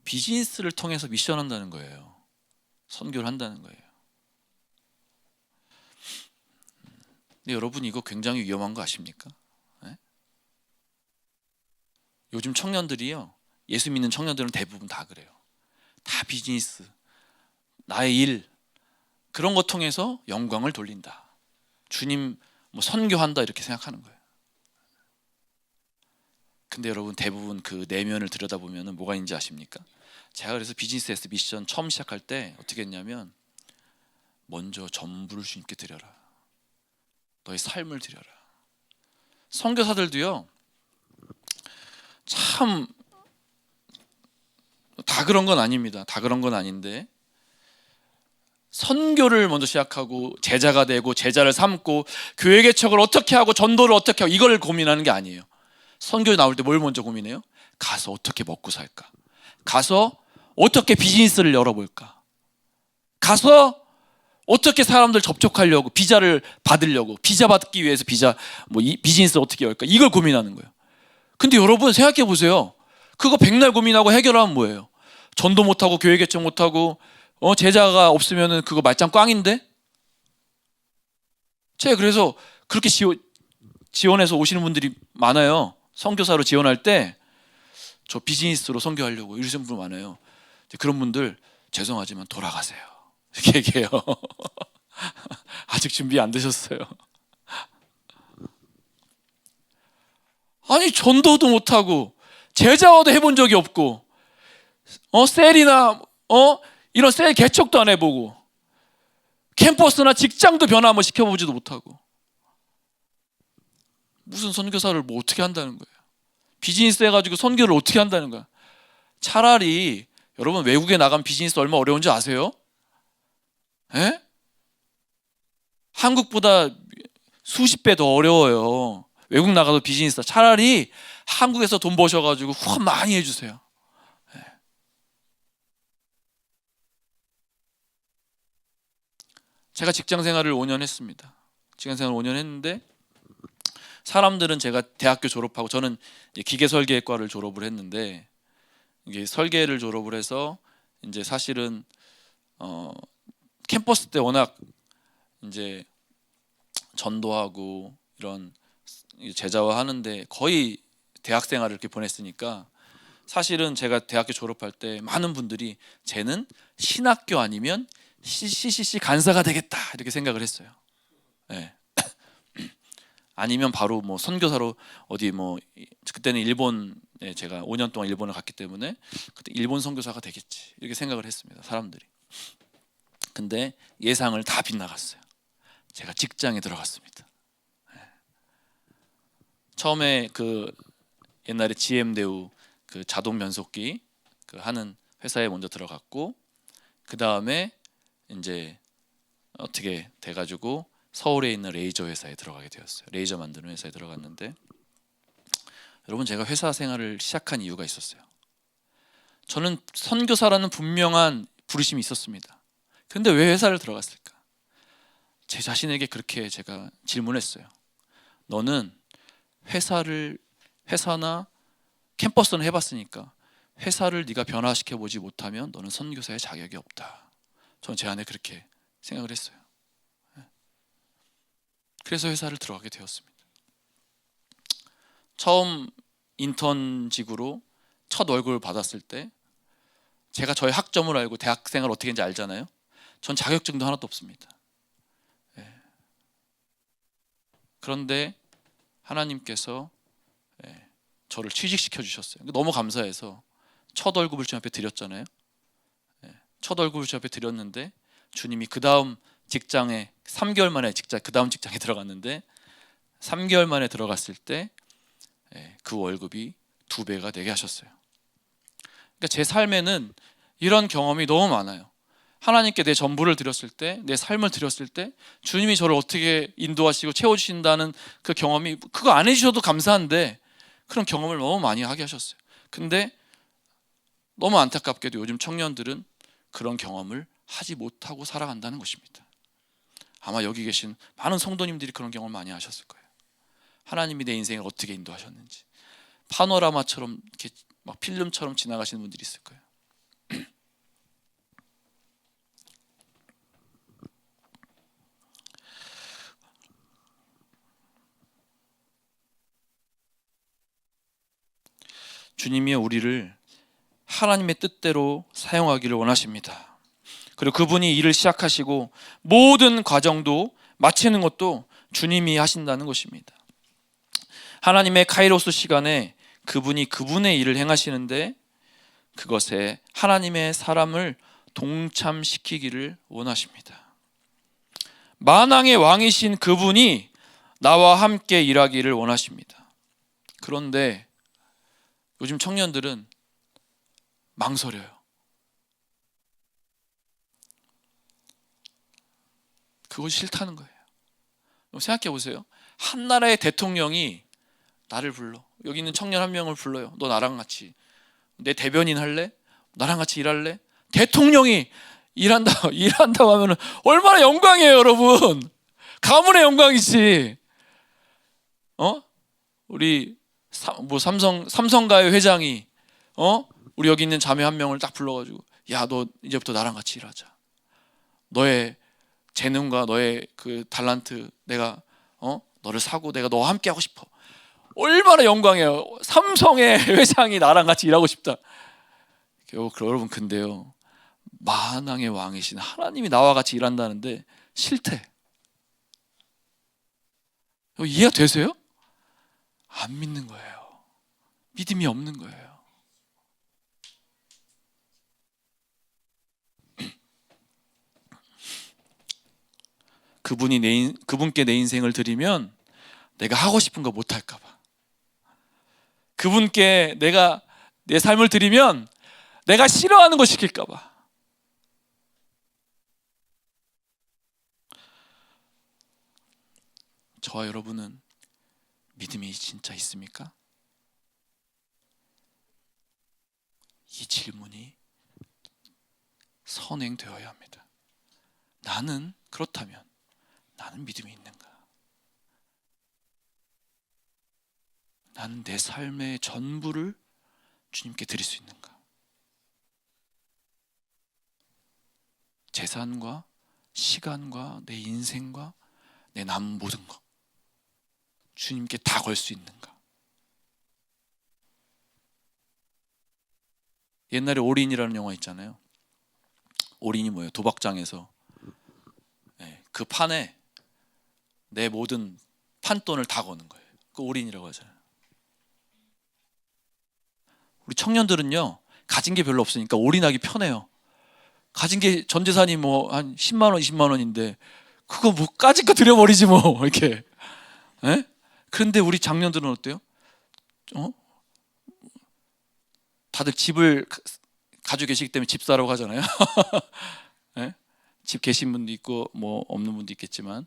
비즈니스를 통해서 미션 한다는 거예요. 선교를 한다는 거예요. 근데 여러분 이거 굉장히 위험한 거 아십니까? 네? 요즘 청년들이요, 예수 믿는 청년들은 대부분 다 그래요. 다 비즈니스, 나의 일, 그런 거 통해서 영광을 돌린다, 주님 뭐 선교한다, 이렇게 생각하는 거예요. 근데 여러분 대부분 그 내면을 들여다보면 뭐가 있는지 아십니까? 제가 그래서 비즈니스 S 미션 처음 시작할 때 어떻게 했냐면, 먼저 전부를 주님께 드려라. 너의 삶을 드려라. 선교사들도요, 참 다 그런 건 아닙니다. 다 그런 건 아닌데, 선교를 먼저 시작하고 제자가 되고 제자를 삼고 교회 개척을 어떻게 하고 전도를 어떻게 하고 이걸 고민하는 게 아니에요. 선교 나올 때 뭘 먼저 고민해요? 가서 어떻게 먹고 살까? 가서 어떻게 비즈니스를 열어볼까? 가서 어떻게 사람들 접촉하려고, 비자를 받으려고, 비자 받기 위해서 비자 뭐 비즈니스 어떻게 열까? 이걸 고민하는 거예요. 근데 여러분 생각해 보세요. 그거 백날 고민하고 해결하면 뭐예요? 전도 못하고 교회 개척 못하고 제자가 없으면은 그거 말짱 꽝인데? 제가 그래서 그렇게 지원해서 오시는 분들이 많아요. 선교사로 지원할 때 저 비즈니스로 선교하려고 이러시는 분 많아요. 그런 분들 죄송하지만 돌아가세요, 이렇게 얘기해요. 아직 준비 안 되셨어요. 아니 전도도 못하고 제자화도 해본 적이 없고 셀이나 이런 셀 개척도 안 해보고 캠퍼스나 직장도 변화 한번 시켜보지도 못하고 무슨 선교사를 뭐 어떻게 한다는 거예요? 비즈니스 해가지고 선교를 어떻게 한다는 거야? 차라리 여러분 외국에 나간 비즈니스 얼마 어려운지 아세요? 에? 한국보다 수십 배 더 어려워요. 외국 나가도 비즈니스. 차라리 한국에서 돈 버셔가지고 후원 많이 해주세요. 제가 직장 생활을 5년 했습니다. 직장 생활 5년 했는데, 사람들은 제가 대학교 졸업하고, 저는 기계설계과를 졸업을 했는데, 이게 설계를 졸업을 해서 이제 사실은 캠퍼스 때 워낙 이제 전도하고 이런 제자화 하는데 거의 대학 생활을 이렇게 보냈으니까, 사실은 제가 대학교 졸업할 때 많은 분들이 쟤는 신학교 아니면 CCC 간사가 되겠다, 이렇게 생각을 했어요. 네. 아니면 바로 뭐 선교사로 어디 뭐, 그때는 일본에 제가 5년 동안 일본을 갔기 때문에 그때 일본 선교사가 되겠지, 이렇게 생각을 했습니다, 사람들이. 근데 예상을 다 빗나갔어요. 제가 직장에 들어갔습니다. 처음에 그 옛날에 GM대우 그 자동 면속기 그 하는 회사에 먼저 들어갔고, 그 다음에 이제 어떻게 돼가지고 서울에 있는 레이저 회사에 들어가게 되었어요. 레이저 만드는 회사에 들어갔는데, 여러분 제가 회사 생활을 시작한 이유가 있었어요. 저는 선교사라는 분명한 부르심이 있었습니다. 근데 왜 회사를 들어갔을까? 제 자신에게 그렇게 제가 질문했어요. 너는 회사나 캠퍼스는 해봤으니까 회사를 네가 변화시켜보지 못하면 너는 선교사의 자격이 없다. 저는 제 안에 그렇게 생각을 했어요. 그래서 회사를 들어가게 되었습니다. 처음 인턴직으로 첫 월급을 받았을 때 제가 저의 학점을 알고 대학생을 어떻게 했는지 알잖아요. 전 자격증도 하나도 없습니다. 그런데 하나님께서 저를 취직시켜 주셨어요. 너무 감사해서 첫 월급을 주님 앞에 드렸잖아요. 첫 월급을 주님 앞에 드렸는데 주님이 그 다음 직장에 3개월 만에 그 다음 직장에 들어갔는데 3개월 만에 들어갔을 때 그 월급이 2배가 되게 하셨어요. 그러니까 제 삶에는 이런 경험이 너무 많아요. 하나님께 내 전부를 드렸을 때, 내 삶을 드렸을 때 주님이 저를 어떻게 인도하시고 채워주신다는 그 경험이, 그거 안 해주셔도 감사한데 그런 경험을 너무 많이 하게 하셨어요. 근데 너무 안타깝게도 요즘 청년들은 그런 경험을 하지 못하고 살아간다는 것입니다. 아마 여기 계신 많은 성도님들이 그런 경험을 많이 하셨을 거예요. 하나님이 내 인생을 어떻게 인도하셨는지 파노라마처럼 이렇게 막 필름처럼 지나가시는 분들이 있을 거예요. 주님이 우리를 하나님의 뜻대로 사용하기를 원하십니다. 그리고 그분이 일을 시작하시고 모든 과정도 마치는 것도 주님이 하신다는 것입니다. 하나님의 카이로스 시간에 그분이 그분의 일을 행하시는데 그것에 하나님의 사람을 동참시키기를 원하십니다. 만왕의 왕이신 그분이 나와 함께 일하기를 원하십니다. 그런데 요즘 청년들은 망설여요. 그것이 싫다는 거예요. 생각해 보세요. 한 나라의 대통령이 나를 불러. 여기 있는 청년 한 명을 불러요. 너 나랑 같이 내 대변인 할래? 나랑 같이 일할래? 대통령이 일한다고 하면 얼마나 영광이에요, 여러분. 가문의 영광이지. 우리 삼성가의 회장이 우리 여기 있는 자매 한 명을 딱 불러가지고, 야, 너 이제부터 나랑 같이 일하자. 너의 재능과 너의 그 달란트 내가 너를 사고 내가 너와 함께 하고 싶어. 얼마나 영광이에요. 삼성의 회장이 나랑 같이 일하고 싶다. 여러분, 근데요, 만왕의 왕이신 하나님이 나와 같이 일한다는데 싫대. 이해가 되세요? 안 믿는 거예요. 믿음이 없는 거예요. 그분께 내 인생을 드리면 내가 하고 싶은 거 못 할까 봐. 그분께 내가 내 삶을 드리면 내가 싫어하는 거 시킬까 봐. 저와 여러분은 믿음이 진짜 있습니까? 이 질문이 선행되어야 합니다. 나는 그렇다면 나는 믿음이 있는가? 나는 내 삶의 전부를 주님께 드릴 수 있는가? 재산과 시간과 내 인생과 내 남은 모든 것 주님께 다 걸 수 있는가? 옛날에 올인이라는 영화 있잖아요. 올인이 뭐예요? 도박장에서 그 판에 내 모든 판돈을 다 거는 거예요. 그 올인이라고 하잖아요. 우리 청년들은요, 가진 게 별로 없으니까 올인하기 편해요. 가진 게 전 재산이 뭐 한 10만 원, 20만 원인데 그거 뭐 까짓 거 들여버리지 뭐 이렇게. 그런데 우리 장년들은 어때요? 다들 집을 가지고 계시기 때문에 집 사라고 하잖아요. 집 계신 분도 있고 뭐 없는 분도 있겠지만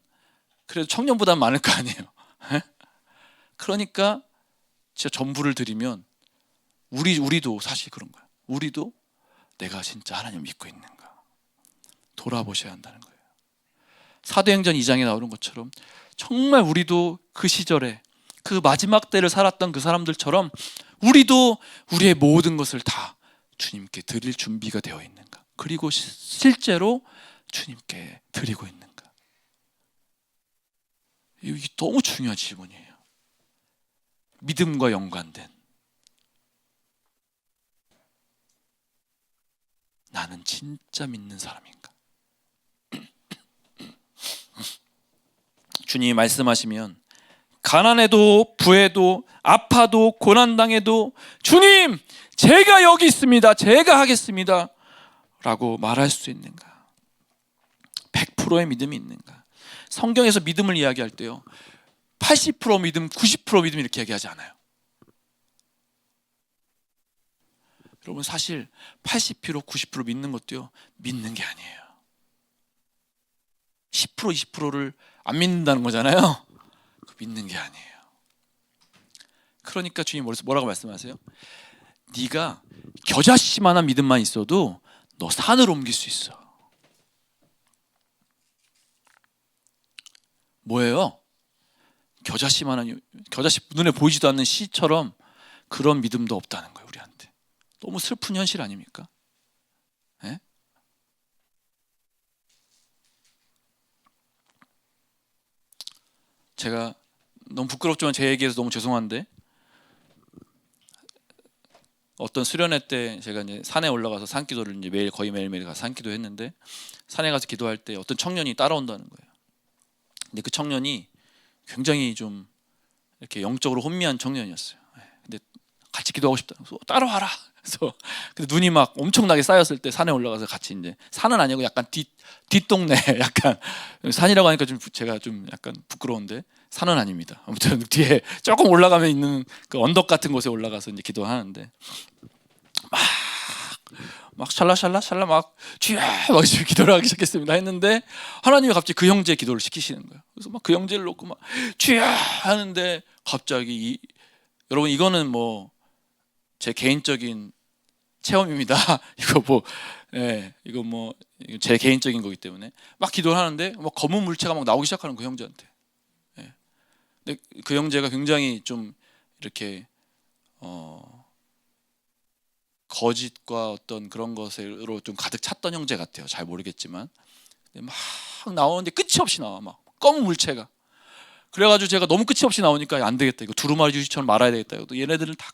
그래도 청년보다는 많을 거 아니에요. 그러니까 진짜 전부를 드리면 우리도 사실 그런 거예요. 우리도 내가 진짜 하나님을 믿고 있는가 돌아보셔야 한다는 거예요. 사도행전 2장에 나오는 것처럼 정말 우리도 그 시절에 그 마지막 때를 살았던 그 사람들처럼 우리도 우리의 모든 것을 다 주님께 드릴 준비가 되어 있는가, 그리고 실제로 주님께 드리고 있는가. 이게 너무 중요한 질문이에요. 믿음과 연관된, 나는 진짜 믿는 사람인가? 주님이 말씀하시면 가난해도 부해도 아파도 고난당해도 주님 제가 여기 있습니다, 제가 하겠습니다 라고 말할 수 있는가? 10%의 믿음이 있는가? 성경에서 믿음을 이야기할 때요, 80% 믿음, 90% 믿음 이렇게 얘기하지 않아요. 여러분, 사실 80%, 90% 믿는 것도요, 믿는 게 아니에요. 10%, 20%를 안 믿는다는 거잖아요. 믿는 게 아니에요. 그러니까 주님 뭐라고 말씀하세요? 네가 겨자씨만한 믿음만 있어도 너 산을 옮길 수 있어. 뭐예요? 겨자씨만한, 겨자씨 눈에 보이지도 않는 씨처럼 그런 믿음도 없다는 거예요, 우리한테. 너무 슬픈 현실 아닙니까? 네? 제가 너무 부끄럽지만 제 얘기해서 너무 죄송한데, 어떤 수련회 때 제가 이제 산에 올라가서 산기도를 이제 거의 매일매일 가서 산기도 했는데, 산에 가서 기도할 때 어떤 청년이 따라온다는 거예요. 근데 그 청년이 굉장히 좀 이렇게 영적으로 혼미한 청년이었어요. 근데 같이 기도하고 싶다. 그래서 따라와라. 그래서 근데 눈이 막 엄청나게 쌓였을 때 산에 올라가서 같이, 이제 산은 아니고 약간 뒷동네 약간, 산이라고 하니까 좀 제가 좀 약간 부끄러운데 산은 아닙니다. 아무튼 뒤에 조금 올라가면 있는 그 언덕 같은 곳에 올라가서 이제 기도하는데, 막 샬라샬라 막 주여 막 기도를 하기 시작했습니다 했는데, 하나님이 갑자기 그 형제 기도를 시키시는 거예요. 그래서 막 그 형제를 놓고 막 주여 하는데, 갑자기 여러분, 이거는 뭐 제 개인적인 체험입니다. 이거 뭐, 예, 이거 뭐 제 개인적인 거기 때문에 막 기도를 하는데 막 검은 물체가 막 나오기 시작하는 그 형제한테. 예. 근데 그 형제가 굉장히 좀 이렇게 거짓과 어떤 그런 것으로 좀 가득 찼던 형제 같아요. 잘 모르겠지만. 근데 막 나오는데 끝이 없이 나와, 막 검은 물체가. 그래가지고 제가 너무 끝이 없이 나오니까 안 되겠다, 이거 두루마리 주시처럼 말아야 되겠다. 또 얘네들을 다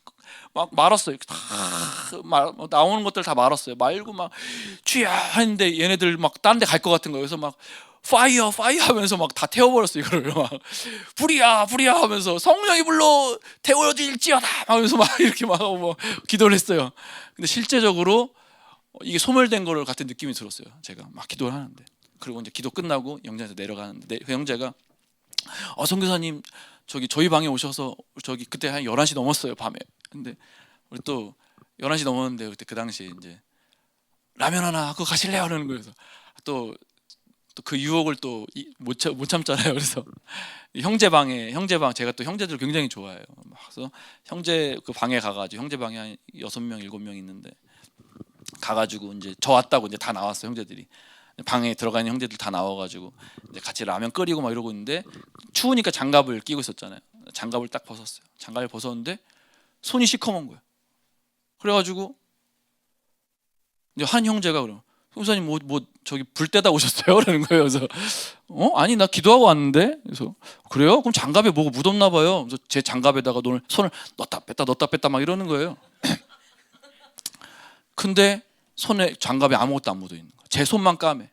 막 말았어요. 다 나오는 것들 다 말았어요. 말고 막 쥐야 했는데 얘네들 막 다른 데 갈 것 같은 거예요. 그래서 막 파이어 하면서 막 다 태워버렸어요. 이거를 막 불이야 하면서 성령이 불러 태워질지어다 하면서 막 이렇게 막 하고 뭐 기도를 했어요. 근데 실제적으로 이게 소멸된 거를 같은 느낌이 들었어요. 제가 막 기도를 하는데, 그리고 이제 기도 끝나고 영장에서 내려가는데 그 형제가 선교사님, 저기 저희 방에 오셔서, 저기 그때 한 11시 넘었어요, 밤에. 근데 우리 또 11시 넘었는데, 그때 그 당시에 이제 라면 하나 그거 가실래요? 그러는 거예요. 그래서 또 그 유혹을 또 못 참잖아요. 그래서 형제 방, 제가 또 형제들 굉장히 좋아해요. 그래서 형제 그 방에 가가지고, 형제 방에 한 6명 7명 있는데 가가지고 이제 저 왔다고 이제 다 나왔어, 형제들이. 방에 들어가 있는 형제들 다 나와가지고 이제 같이 라면 끓이고 막 이러고 있는데, 추우니까 장갑을 끼고 있었잖아요. 장갑을 딱 벗었어요. 장갑을 벗었는데 손이 시커먼 거예요. 그래가지고 이제 한 형제가 그래요. 선생님 뭐 저기 불 때다 오셨어요? 그러는 거예요. 그래서 아니 나 기도하고 왔는데. 그래서 그래요? 그럼 장갑에 뭐가 묻었나 봐요. 그래서 제 장갑에다가 손을 넣었다 뺐다 막 이러는 거예요. 근데 손에 장갑에 아무것도 안 묻어 있는 거예요. 제 손만 까매.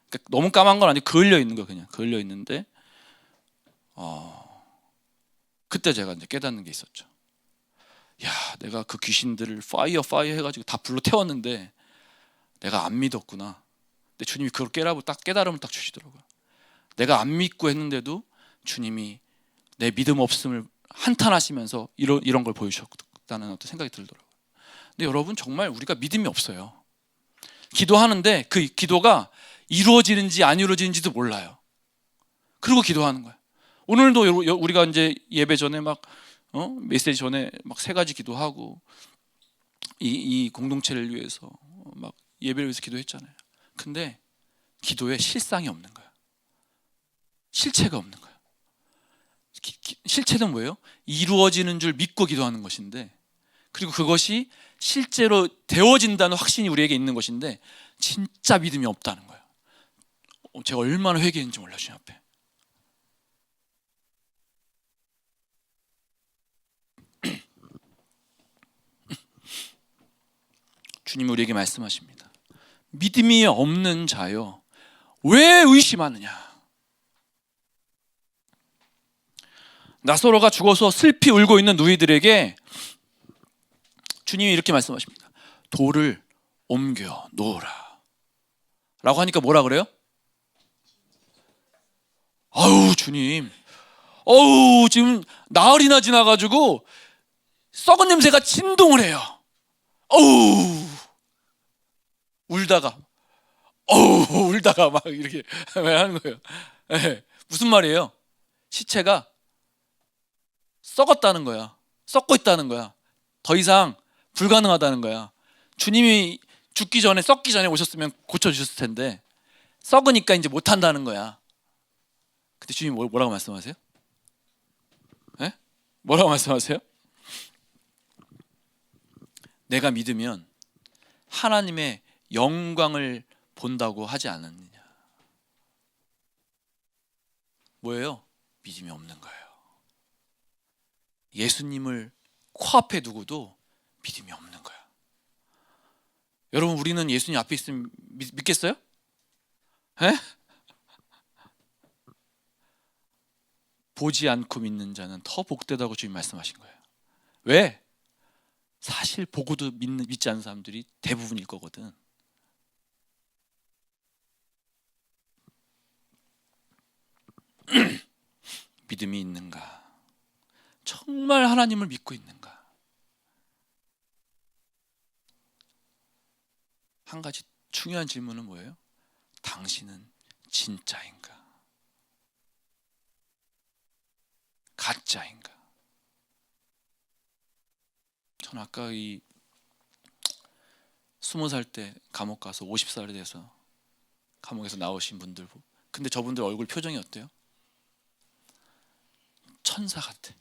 그러니까 너무 까만 건 아니고 그을려 있는 거예요. 그냥 그을려 있는데, 그때 제가 이제 깨닫는 게 있었죠. 야, 내가 그 귀신들을 파이어 해가지고 다 불러 태웠는데 내가 안 믿었구나. 근데 주님이 그걸 깨달음을 딱 주시더라고요. 내가 안 믿고 했는데도 주님이 내 믿음 없음을 한탄하시면서 이런 걸 보여주셨다는 어떤 생각이 들더라고요. 근데 여러분, 정말 우리가 믿음이 없어요. 기도하는데 그 기도가 이루어지는지 안 이루어지는지도 몰라요. 그리고 기도하는 거예요. 오늘도 우리가 이제 예배 전에 막 메시지 전에 막 3가지 기도하고 이 공동체를 위해서 막 예배를 위해서 기도했잖아요. 근데 기도에 실상이 없는 거예요. 실체가 없는 거예요. 실체는 뭐예요? 이루어지는 줄 믿고 기도하는 것인데, 그리고 그것이 실제로 되어진다는 확신이 우리에게 있는 것인데 진짜 믿음이 없다는 거예요. 제가 얼마나 회개했는지 몰라요, 주님 앞에. 주님이 우리에게 말씀하십니다. 믿음이 없는 자여, 왜 의심하느냐? 나사로가 죽어서 슬피 울고 있는 누이들에게 주님이 이렇게 말씀하십니다. 돌을 옮겨 놓으라 라고 하니까 뭐라 그래요? 어우 주님, 어우 지금 나흘이나 지나가지고 썩은 냄새가 진동을 해요. 어우 울다가 막 이렇게 왜 하는 거예요? 네. 무슨 말이에요? 시체가 썩었다는 거야. 썩고 있다는 거야. 더 이상 불가능하다는 거야. 주님이 죽기 전에, 썩기 전에 오셨으면 고쳐주셨을 텐데 썩으니까 이제 못한다는 거야. 근데 주님이 뭐라고 말씀하세요? 네? 뭐라고 말씀하세요? 내가 믿으면 하나님의 영광을 본다고 하지 않았느냐. 뭐예요? 믿음이 없는 거예요. 예수님을 코앞에 두고도 믿음이 없는 거야. 여러분, 우리는 예수님 앞에 있으면 믿겠어요? 에? 보지 않고 믿는 자는 더 복되다고 주님 말씀하신 거예요. 왜? 사실 보고도 믿지 않는 사람들이 대부분일 거거든. 믿음이 있는가? 정말 하나님을 믿고 있는가? 한 가지 중요한 질문은 뭐예요? 당신은 진짜인가? 가짜인가? 전 아까 20살 때 감옥 가서 50살이 돼서 감옥에서 나오신 분들, 근데 저분들 얼굴 표정이 어때요? 천사 같아.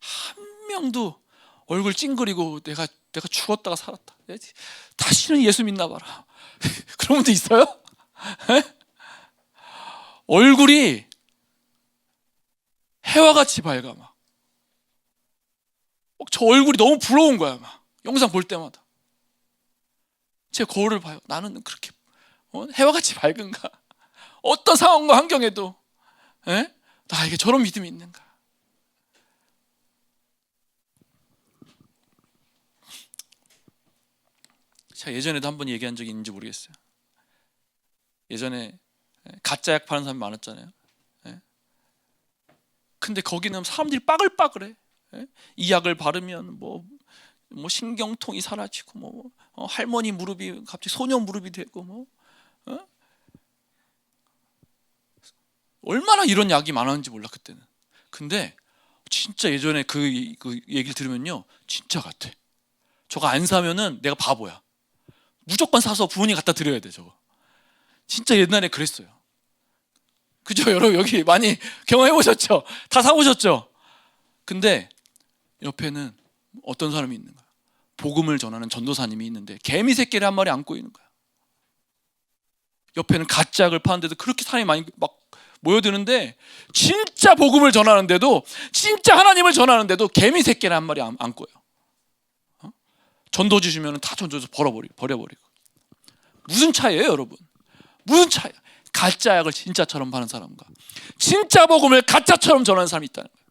한 명도 얼굴 찡그리고 내가 죽었다가 살았다, 다시는 예수 믿나 봐라 그런 분도 있어요? 얼굴이 해와 같이 밝아. 막 저 얼굴이 너무 부러운 거야. 막 영상 볼 때마다 제 거울을 봐요. 나는 그렇게 해와 같이 밝은가? 어떤 상황과 환경에도 나에게 저런 믿음이 있는가? 제가 예전에도 한번 얘기한 적이 있는지 모르겠어요. 예전에 가짜 약 파는 사람이 많았잖아요. 근데 거기는 사람들이 빠글빠글해. 이 약을 바르면 뭐 신경통이 사라지고 할머니 무릎이 갑자기 소녀 무릎이 되고 얼마나 이런 약이 많았는지 몰라 그때는. 근데 진짜 예전에 그 얘기를 들으면요, 진짜 같아. 저거 안 사면은 내가 바보야. 무조건 사서 부모님 갖다 드려야 돼. 저거 진짜 옛날에 그랬어요. 그죠? 여러분 여기 많이 경험해 보셨죠? 다 사보셨죠? 근데 옆에는 어떤 사람이 있는 거야. 복음을 전하는 전도사님이 있는데 개미 새끼를 한 마리 안고 있는 거야. 옆에는 가짜 약을 파는데도 그렇게 사람이 많이 막 모여드는데, 진짜 복음을 전하는데도, 진짜 하나님을 전하는데도 개미 새끼를 한 마리 안고요. 전도 주시면 다 전도해서 버려버리고. 무슨 차이예요, 여러분? 무슨 차이야? 가짜 약을 진짜처럼 파는 사람과 진짜 복음을 가짜처럼 전하는 사람이 있다는 거예요.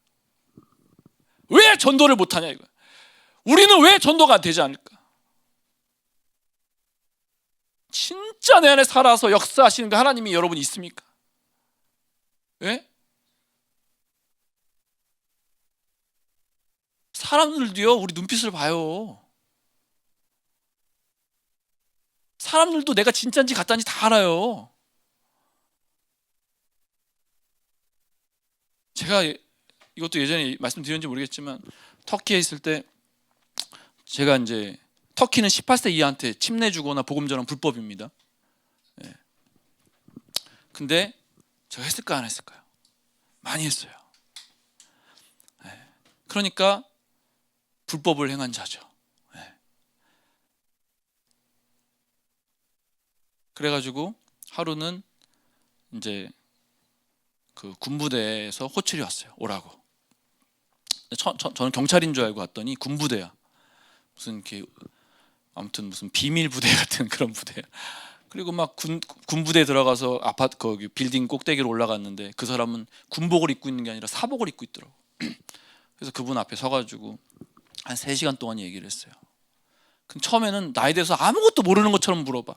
왜 전도를 못하냐 이거야. 우리는 왜 전도가 되지 않을까? 진짜 내 안에 살아서 역사하시는 그 하나님이 여러분 있습니까? 왜? 사람들도요, 우리 눈빛을 봐요. 사람들도 내가 진짜인지 가짜인지 다 알아요. 제가 이것도 예전에 말씀드렸는지 모르겠지만, 터키에 있을 때 제가 이제 터키는 18세 이하한테 침례 주거나 복음 전하는 불법입니다. 근데 제가 했을까 안 했을까요? 많이 했어요. 그러니까 불법을 행한 자죠. 그래가지고 하루는 이제 그 군부대에서 호출이 왔어요. 오라고. 저는 경찰인 줄 알고 왔더니 군부대야. 무슨 이렇게 아무튼 무슨 비밀 부대 같은 그런 부대야. 그리고 막 군부대에 들어가서 아파트 거기 빌딩 꼭대기로 올라갔는데, 그 사람은 군복을 입고 있는 게 아니라 사복을 입고 있더라고. 그래서 그분 앞에 서가지고 한 3시간 동안 얘기를 했어요. 근데 처음에는 나에 대해서 아무것도 모르는 것처럼 물어봐.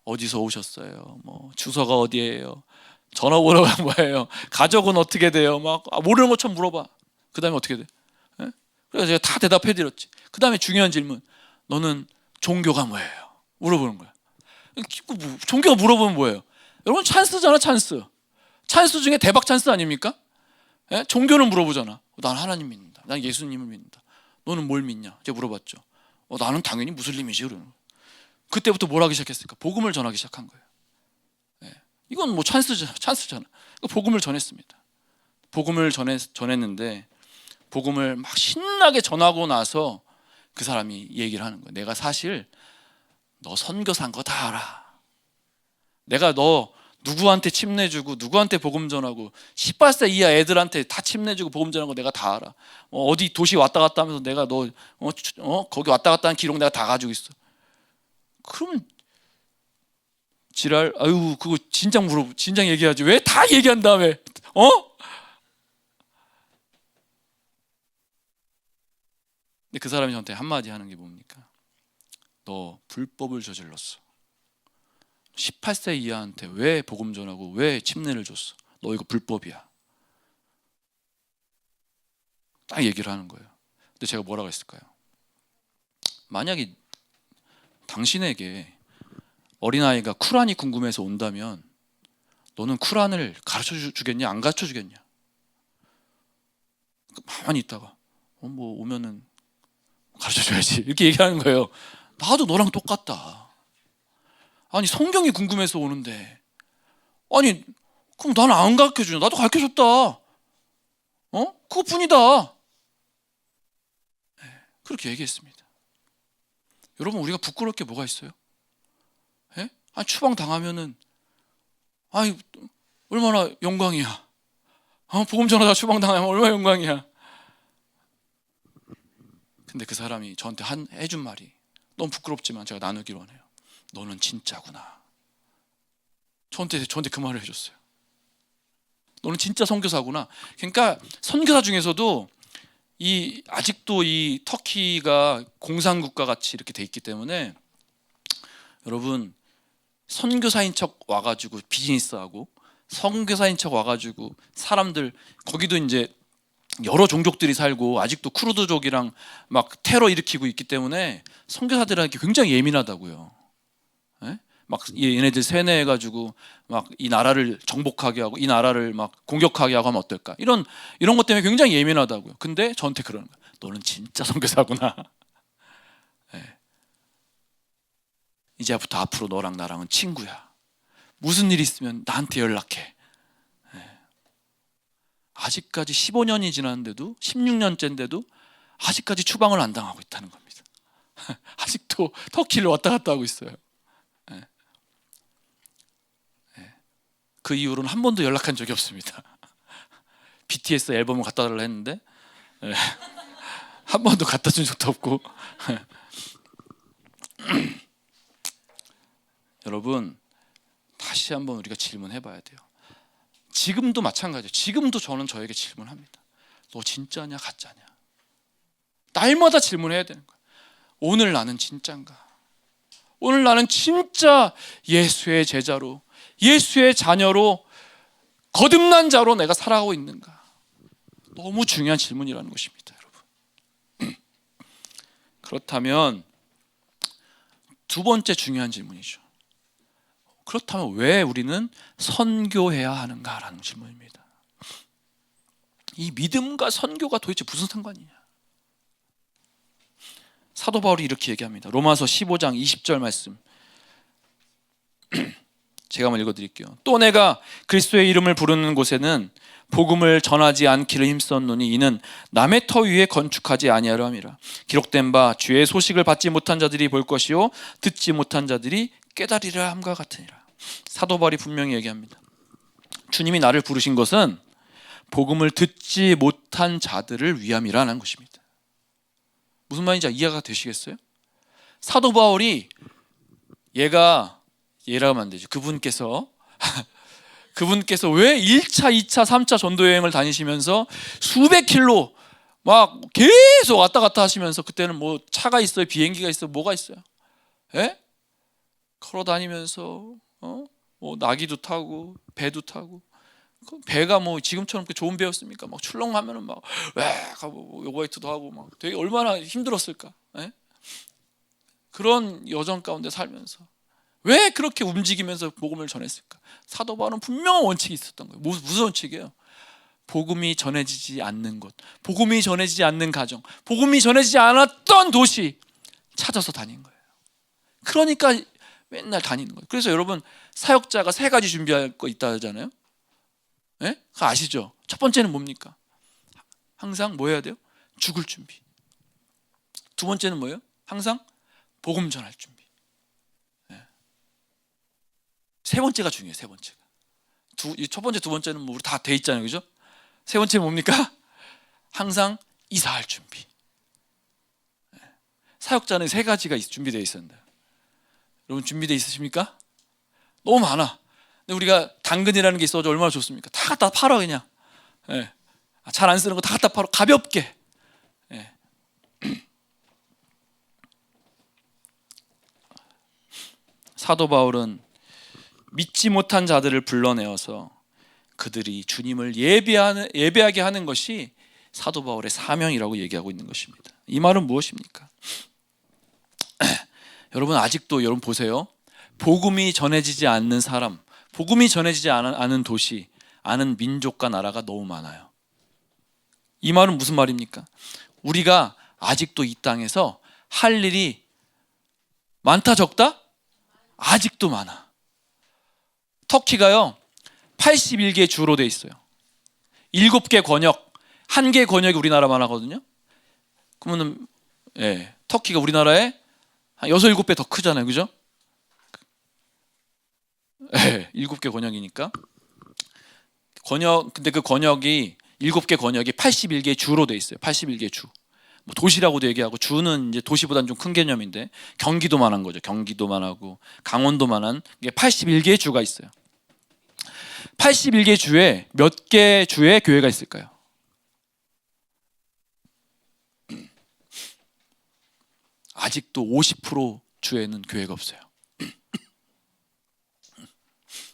어디서 오셨어요? 뭐 주소가 어디예요? 전화번호가 뭐예요? 가족은 어떻게 돼요? 막 모르는 것처럼 물어봐. 그 다음에 어떻게 돼? 예? 그래서 제가 다 대답해드렸지. 그 다음에 중요한 질문, 너는 종교가 뭐예요? 물어보는 거야. 종교가 물어보면 뭐예요? 여러분, 찬스잖아, 찬스. 찬스 중에 대박 찬스 아닙니까? 예? 종교는 물어보잖아. 난 하나님 믿는다. 난 예수님을 믿는다. 너는 뭘 믿냐? 제가 물어봤죠. 나는 당연히 무슬림이지. 그러는 거예요. 그때부터 뭘 하기 시작했을까? 복음을 전하기 시작한 거예요. 예. 이건 뭐 찬스잖아. 복음을 전했습니다. 복음을 전했는데, 복음을 막 신나게 전하고 나서 그 사람이 얘기를 하는 거예요. 내가 사실 너 선교사인 거 다 알아. 내가 너 누구한테 침 내주고 누구한테 복음 전하고 18세 이하 애들한테 다 침 내주고 복음 전하는 거 내가 다 알아. 어디 도시 왔다 갔다 하면서 내가 너 거기 왔다 갔다 한 기록 내가 다 가지고 있어. 그러면 지랄, 아유 그거 진작 진작 얘기하지. 왜 다 얘기한 다음에 근데 그 사람이 저한테 한마디 하는 게 뭡니까? 너 불법을 저질렀어. 18세 이하한테 왜 복음 전하고 왜 침례를 줬어? 너 이거 불법이야. 딱 얘기를 하는 거예요. 근데 제가 뭐라고 했을까요? 만약에 당신에게 어린아이가 쿠란이 궁금해서 온다면 너는 쿠란을 가르쳐 주겠냐? 안 가르쳐 주겠냐? 가만히 있다가 뭐 오면은 가르쳐 줘야지 이렇게 얘기하는 거예요. 나도 너랑 똑같다. 아니 성경이 궁금해서 오는데, 아니 그럼 나는 안 가르쳐 주냐? 나도 가르쳐 줬다. 그것뿐이다. 그렇게 얘기했습니다. 여러분, 우리가 부끄러울 게 뭐가 있어요? 예? 아니 추방 당하면은 아니 얼마나 영광이야. 복음 전하다 추방 당하면 얼마나 영광이야. 근데 그 사람이 저한테 해준 말이 너무 부끄럽지만 제가 나누기로 하네요. 너는 진짜구나. 저한테 그 말을 해줬어요. 너는 진짜 선교사구나. 그러니까 선교사 중에서도 아직도 이 터키가 공산국가 같이 이렇게 돼 있기 때문에 여러분, 선교사인 척 와가지고 비즈니스하고 선교사인 척 와가지고 사람들, 거기도 이제 여러 종족들이 살고 아직도 쿠르드족이랑 막 테러 일으키고 있기 때문에 선교사들한테 굉장히 예민하다고요. 예? 막 얘네들 세뇌해가지고 막 이 나라를 정복하게 하고 이 나라를 막 공격하게 하고 하면 어떨까? 이런 것 때문에 굉장히 예민하다고요. 근데 저한테 그러는 거야. 너는 진짜 선교사구나. 예. 이제부터 앞으로 너랑 나랑은 친구야. 무슨 일 있으면 나한테 연락해. 아직까지 15년이 지났는데도 16년째인데도 아직까지 추방을 안 당하고 있다는 겁니다. 아직도 터키를 왔다 갔다 하고 있어요. 그 이후로는 한 번도 연락한 적이 없습니다. BTS 앨범을 갖다 달라 했는데 한 번도 갖다 준 적도 없고. 여러분, 다시 한번 우리가 질문해 봐야 돼요. 지금도 마찬가지예요. 지금도 저는 저에게 질문합니다. 너 진짜냐 가짜냐? 날마다 질문해야 되는 거예요. 오늘 나는 진짜인가? 오늘 나는 진짜 예수의 제자로, 예수의 자녀로, 거듭난 자로 내가 살아가고 있는가? 너무 중요한 질문이라는 것입니다, 여러분. 그렇다면 두 번째 중요한 질문이죠. 그렇다면 왜 우리는 선교해야 하는가라는 질문입니다. 이 믿음과 선교가 도대체 무슨 상관이냐? 사도 바울이 이렇게 얘기합니다. 로마서 15장 20절 말씀 제가 한번 읽어드릴게요. 또 내가 그리스도의 이름을 부르는 곳에는 복음을 전하지 않기를 힘썼노니 이는 남의 터 위에 건축하지 아니하려 함이라. 기록된 바 주의 소식을 받지 못한 자들이 볼 것이요 듣지 못한 자들이 깨달으리라 함과 같으니라. 사도 바울이 분명히 얘기합니다. 주님이 나를 부르신 것은 복음을 듣지 못한 자들을 위함이라는 것입니다. 무슨 말인지 이해가 되시겠어요? 사도 바울이 얘라면 안 되죠. 그분께서 왜 1차, 2차, 3차 전도 여행을 다니시면서 수백 킬로 막 계속 왔다 갔다 하시면서, 그때는 뭐 차가 있어요, 비행기가 있어요, 뭐가 있어요? 예? 걸어 다니면서 나귀도 타고 배도 타고. 배가 뭐 지금처럼 좋은 배였습니까? 막 출렁하면은 막 하고 요거이트도 하고 막 되게 얼마나 힘들었을까? 예? 그런 여정 가운데 살면서 왜 그렇게 움직이면서 복음을 전했을까? 사도 바울은 분명한 원칙이 있었던 거예요. 무슨 원칙이에요? 복음이 전해지지 않는 곳, 복음이 전해지지 않는 가정, 복음이 전해지지 않았던 도시 찾아서 다닌 거예요. 그러니까 맨날 다니는 거예요. 그래서 여러분, 사역자가 3가지 준비할 거 있다 하잖아요. 예? 그거 아시죠? 첫 번째는 뭡니까? 항상 뭐 해야 돼요? 죽을 준비. 두 번째는 뭐예요? 항상 복음 전할 준비. 예. 세 번째가 중요해요. 세 번째가. 첫 번째, 두 번째는 뭐 우리 다 돼 있잖아요, 그죠? 세 번째는 뭡니까? 항상 이사할 준비. 예. 사역자는 3가지가 준비되어 있었는데, 여러분 준비되어 있으십니까? 너무 많아. 근데 우리가 당근이라는 게 있어서 얼마나 좋습니까? 다 갖다 팔아 그냥. 예. 잘 안 쓰는 거 다 갖다 팔아 가볍게. 예. 사도 바울은 믿지 못한 자들을 불러내어서 그들이 주님을 예배하게 하는 것이 사도 바울의 사명이라고 얘기하고 있는 것입니다. 이 말은 무엇입니까? 여러분, 아직도 여러분 보세요. 복음이 전해지지 않는 사람, 복음이 전해지지 않은 도시, 아는 민족과 나라가 너무 많아요. 이 말은 무슨 말입니까? 우리가 아직도 이 땅에서 할 일이 많다 적다? 아직도 많아. 터키가요 81개 주로 돼 있어요. 7개 권역, 1개 권역이 우리나라만 하거든요. 그러면 터키가 우리나라에 한 6, 7배 더 크잖아요, 그죠? 7개 권역이니까. 근데 그 권역이 7개 권역이 81개 주로 돼 있어요. 81개 주. 뭐 도시라고도 얘기하고, 주는 이제 도시보다는 좀 큰 개념인데, 경기도만 한 거죠. 경기도만 하고 강원도만 한 게 81개의 주가 있어요. 81개 주에 몇 개 주에 교회가 있을까요? 아직도 50% 주에는 교회가 없어요.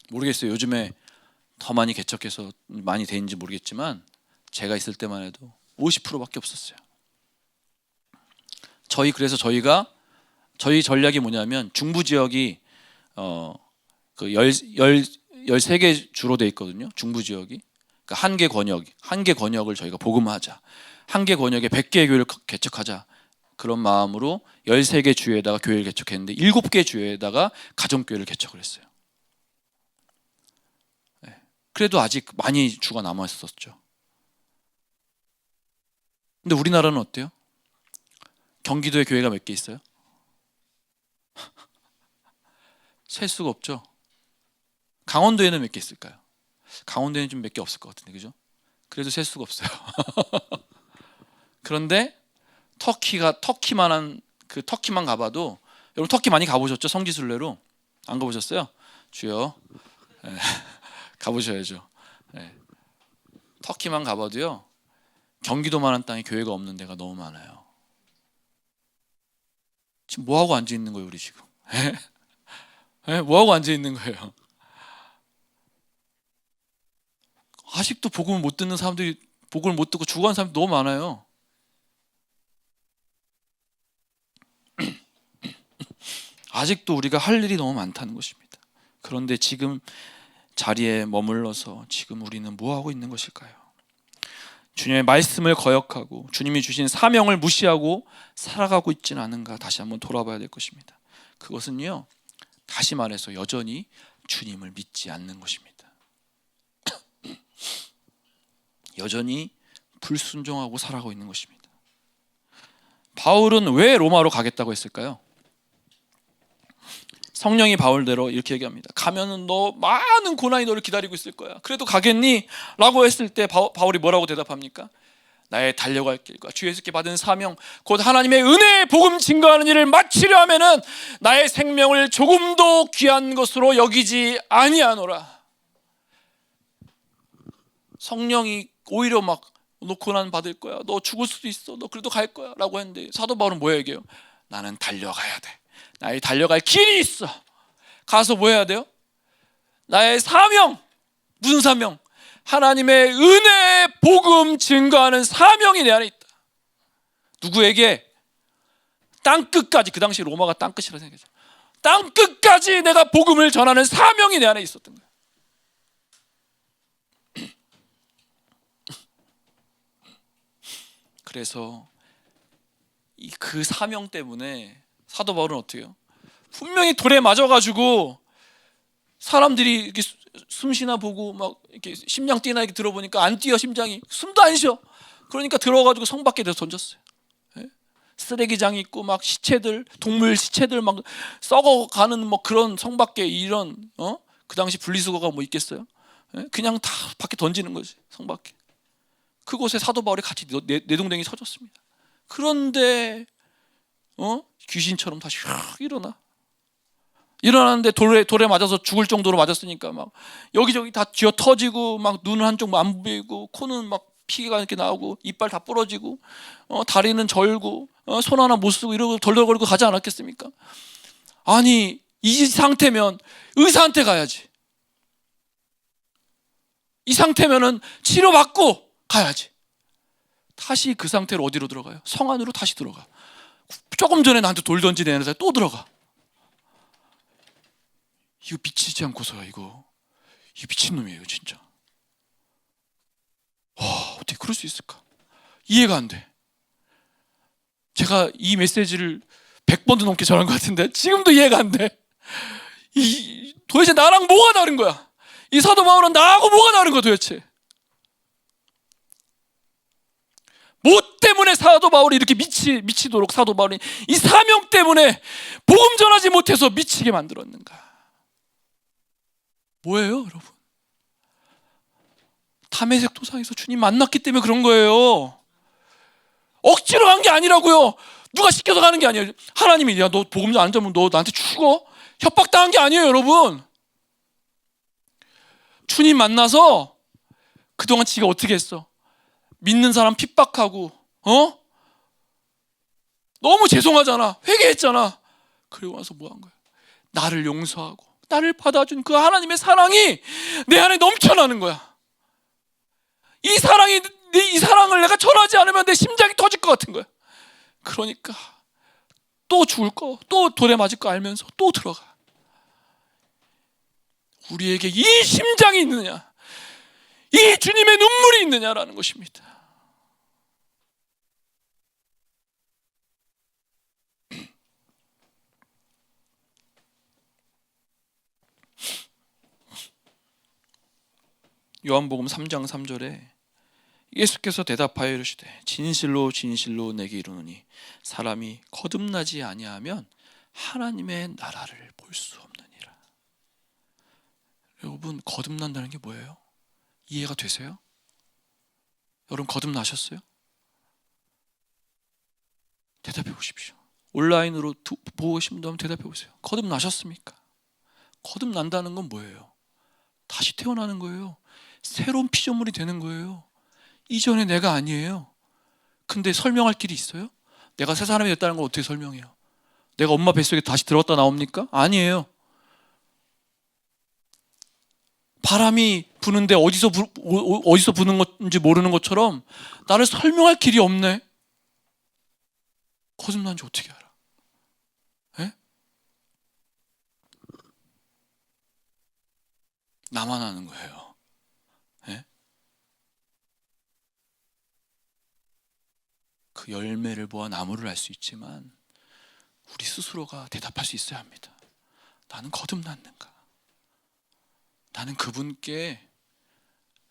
모르겠어요. 요즘에 더 많이 개척해서 많이 되는지 모르겠지만, 제가 있을 때만 해도 50%밖에 없었어요. 그래서 저희 전략이 뭐냐면, 중부 지역이 그 13개 주로 돼 있거든요. 중부 지역이. 그러니까 한 개 권역을 저희가 복음화하자. 한 개 권역에 100개의 교회를 개척하자. 그런 마음으로 13개 주에다가 교회를 개척했는데, 7개 주에다가 가정교회를 개척을 했어요. 그래도 아직 많이 주가 남아 있었죠. 근데 우리나라는 어때요? 경기도에 교회가 몇 개 있어요? 셀 수가 없죠. 강원도에는 몇 개 있을까요? 강원도에는 좀 몇 개 없을 것 같은데, 그죠? 그래도 셀 수가 없어요. 그런데 터키만 가봐도, 여러분 터키 많이 가보셨죠? 성지순례로 안 가보셨어요? 주여, 가보셔야죠. 터키만 가봐도요, 경기도만한 땅에 교회가 없는 데가 너무 많아요. 지금 뭐 하고 앉아 있는 거예요, 우리 지금? 뭐 하고 앉아 있는 거예요? 아직도 복음을 못 듣는 사람들이, 복음을 못 듣고 죽어가는 사람들이 너무 많아요. 아직도 우리가 할 일이 너무 많다는 것입니다. 그런데 지금 자리에 머물러서 지금 우리는 뭐 하고 있는 것일까요? 주님의 말씀을 거역하고 주님이 주신 사명을 무시하고 살아가고 있지는 않은가, 다시 한번 돌아봐야 될 것입니다. 그것은요, 다시 말해서 여전히 주님을 믿지 않는 것입니다. 여전히 불순종하고 살아가고 있는 것입니다. 바울은 왜 로마로 가겠다고 했을까요? 성령이 바울대로 이렇게 얘기합니다. 가면은 너 많은 고난이 너를 기다리고 있을 거야. 그래도 가겠니? 라고 했을 때 바울이 뭐라고 대답합니까? 나의 달려갈 길과 주 예수께 받은 사명, 곧 하나님의 은혜의 복음 증거하는 일을 마치려 하면은 나의 생명을 조금도 귀한 것으로 여기지 아니하노라. 성령이 오히려 막 너 고난 받을 거야, 너 죽을 수도 있어, 너 그래도 갈 거야 라고 했는데, 사도 바울은 뭐 얘기해요? 나는 달려가야 돼. 나의 달려갈 길이 있어. 가서 뭐 해야 돼요? 나의 사명, 무슨 사명? 하나님의 은혜의 복음 증거하는 사명이 내 안에 있다. 누구에게? 땅끝까지. 그 당시 로마가 땅끝이라 생각했죠. 땅끝까지 내가 복음을 전하는 사명이 내 안에 있었던 거예요. 그래서 그 사명 때문에 사도 바울은 어떻게 해요? 분명히 돌에 맞아가지고 사람들이 이렇게 숨쉬나 보고 막 이렇게 심장 뛰나 이렇게 들어보니까 안 뛰어, 심장이 숨도 안 쉬어. 그러니까 들어가지고 성 밖에 던졌어요. 쓰레기장이 있고 막 시체들, 동물 시체들 막 썩어가는 뭐 그런 성 밖에 이런 그 당시 분리수거가 뭐 있겠어요? 그냥 다 밖에 던지는 거지, 성 밖에. 그곳에 사도 바울이 같이 내동댕이 서졌습니다. 그런데 귀신처럼 다시 휙 일어나는데 돌에 맞아서 죽을 정도로 맞았으니까 막 여기저기 다 쥐어 터지고 막 눈은 한쪽 안 보이고 코는 막 피가 이렇게 나오고 이빨 다 부러지고 다리는 절고 손 하나 못 쓰고 이러고 덜덜거리고 가지 않았겠습니까? 아니 이 상태면 의사한테 가야지. 이 상태면은 치료받고 가야지. 다시 그 상태로 어디로 들어가요? 성 안으로 다시 들어가. 조금 전에 나한테 돌 던지는 애들 또 들어가. 이거 미치지 않고서야 이거 미친놈이에요 진짜. 와, 어떻게 그럴 수 있을까? 이해가 안 돼. 제가 이 메시지를 100번도 넘게 전한 것 같은데 지금도 이해가 안 돼. 도대체 나랑 뭐가 다른 거야? 이 사도 바울은 나하고 뭐가 다른 거야 도대체? 뭐 때문에 사도 바울이 이렇게 미치도록 사도 바울이 이 사명 때문에 복음 전하지 못해서 미치게 만들었는가? 뭐예요 여러분? 다메섹 도상에서 주님 만났기 때문에 그런 거예요. 억지로 한 게 아니라고요. 누가 시켜서 가는 게 아니에요. 하나님이 야 너 복음 안 전하면 너 나한테 죽어? 협박당한 게 아니에요 여러분. 주님 만나서 그동안 지가 어떻게 했어? 믿는 사람 핍박하고 너무 죄송하잖아. 회개했잖아. 그리고 와서 뭐 한 거야? 나를 용서하고 나를 받아준 그 하나님의 사랑이 내 안에 넘쳐나는 거야. 이 사랑을 내가 전하지 않으면 내 심장이 터질 것 같은 거야. 그러니까 또 죽을 거, 또 돌에 맞을 거 알면서 또 들어가. 우리에게 이 심장이 있느냐, 이 주님의 눈물이 있느냐라는 것입니다. 요한복음 3장 3절에 예수께서 대답하여 이르시되 진실로 진실로 내게 이르노니 사람이 거듭나지 아니하면 하나님의 나라를 볼 수 없느니라. 여러분 거듭난다는 게 뭐예요? 이해가 되세요? 여러분 거듭나셨어요? 대답해 보십시오. 온라인으로 보고 계신 분들 대답해 보세요. 거듭나셨습니까? 거듭난다는 건 뭐예요? 다시 태어나는 거예요. 새로운 피조물이 되는 거예요. 이전에 내가 아니에요. 근데 설명할 길이 있어요? 내가 새 사람이 됐다는 걸 어떻게 설명해요? 내가 엄마 뱃속에 다시 들어갔다 나옵니까? 아니에요. 바람이 부는데 어디서 부는 건지 모르는 것처럼 나를 설명할 길이 없네. 거듭난지 어떻게 알아? 에? 나만 아는 거예요. 에? 그 열매를 보아 나무를 알 수 있지만 우리 스스로가 대답할 수 있어야 합니다. 나는 거듭났는가? 나는 그분께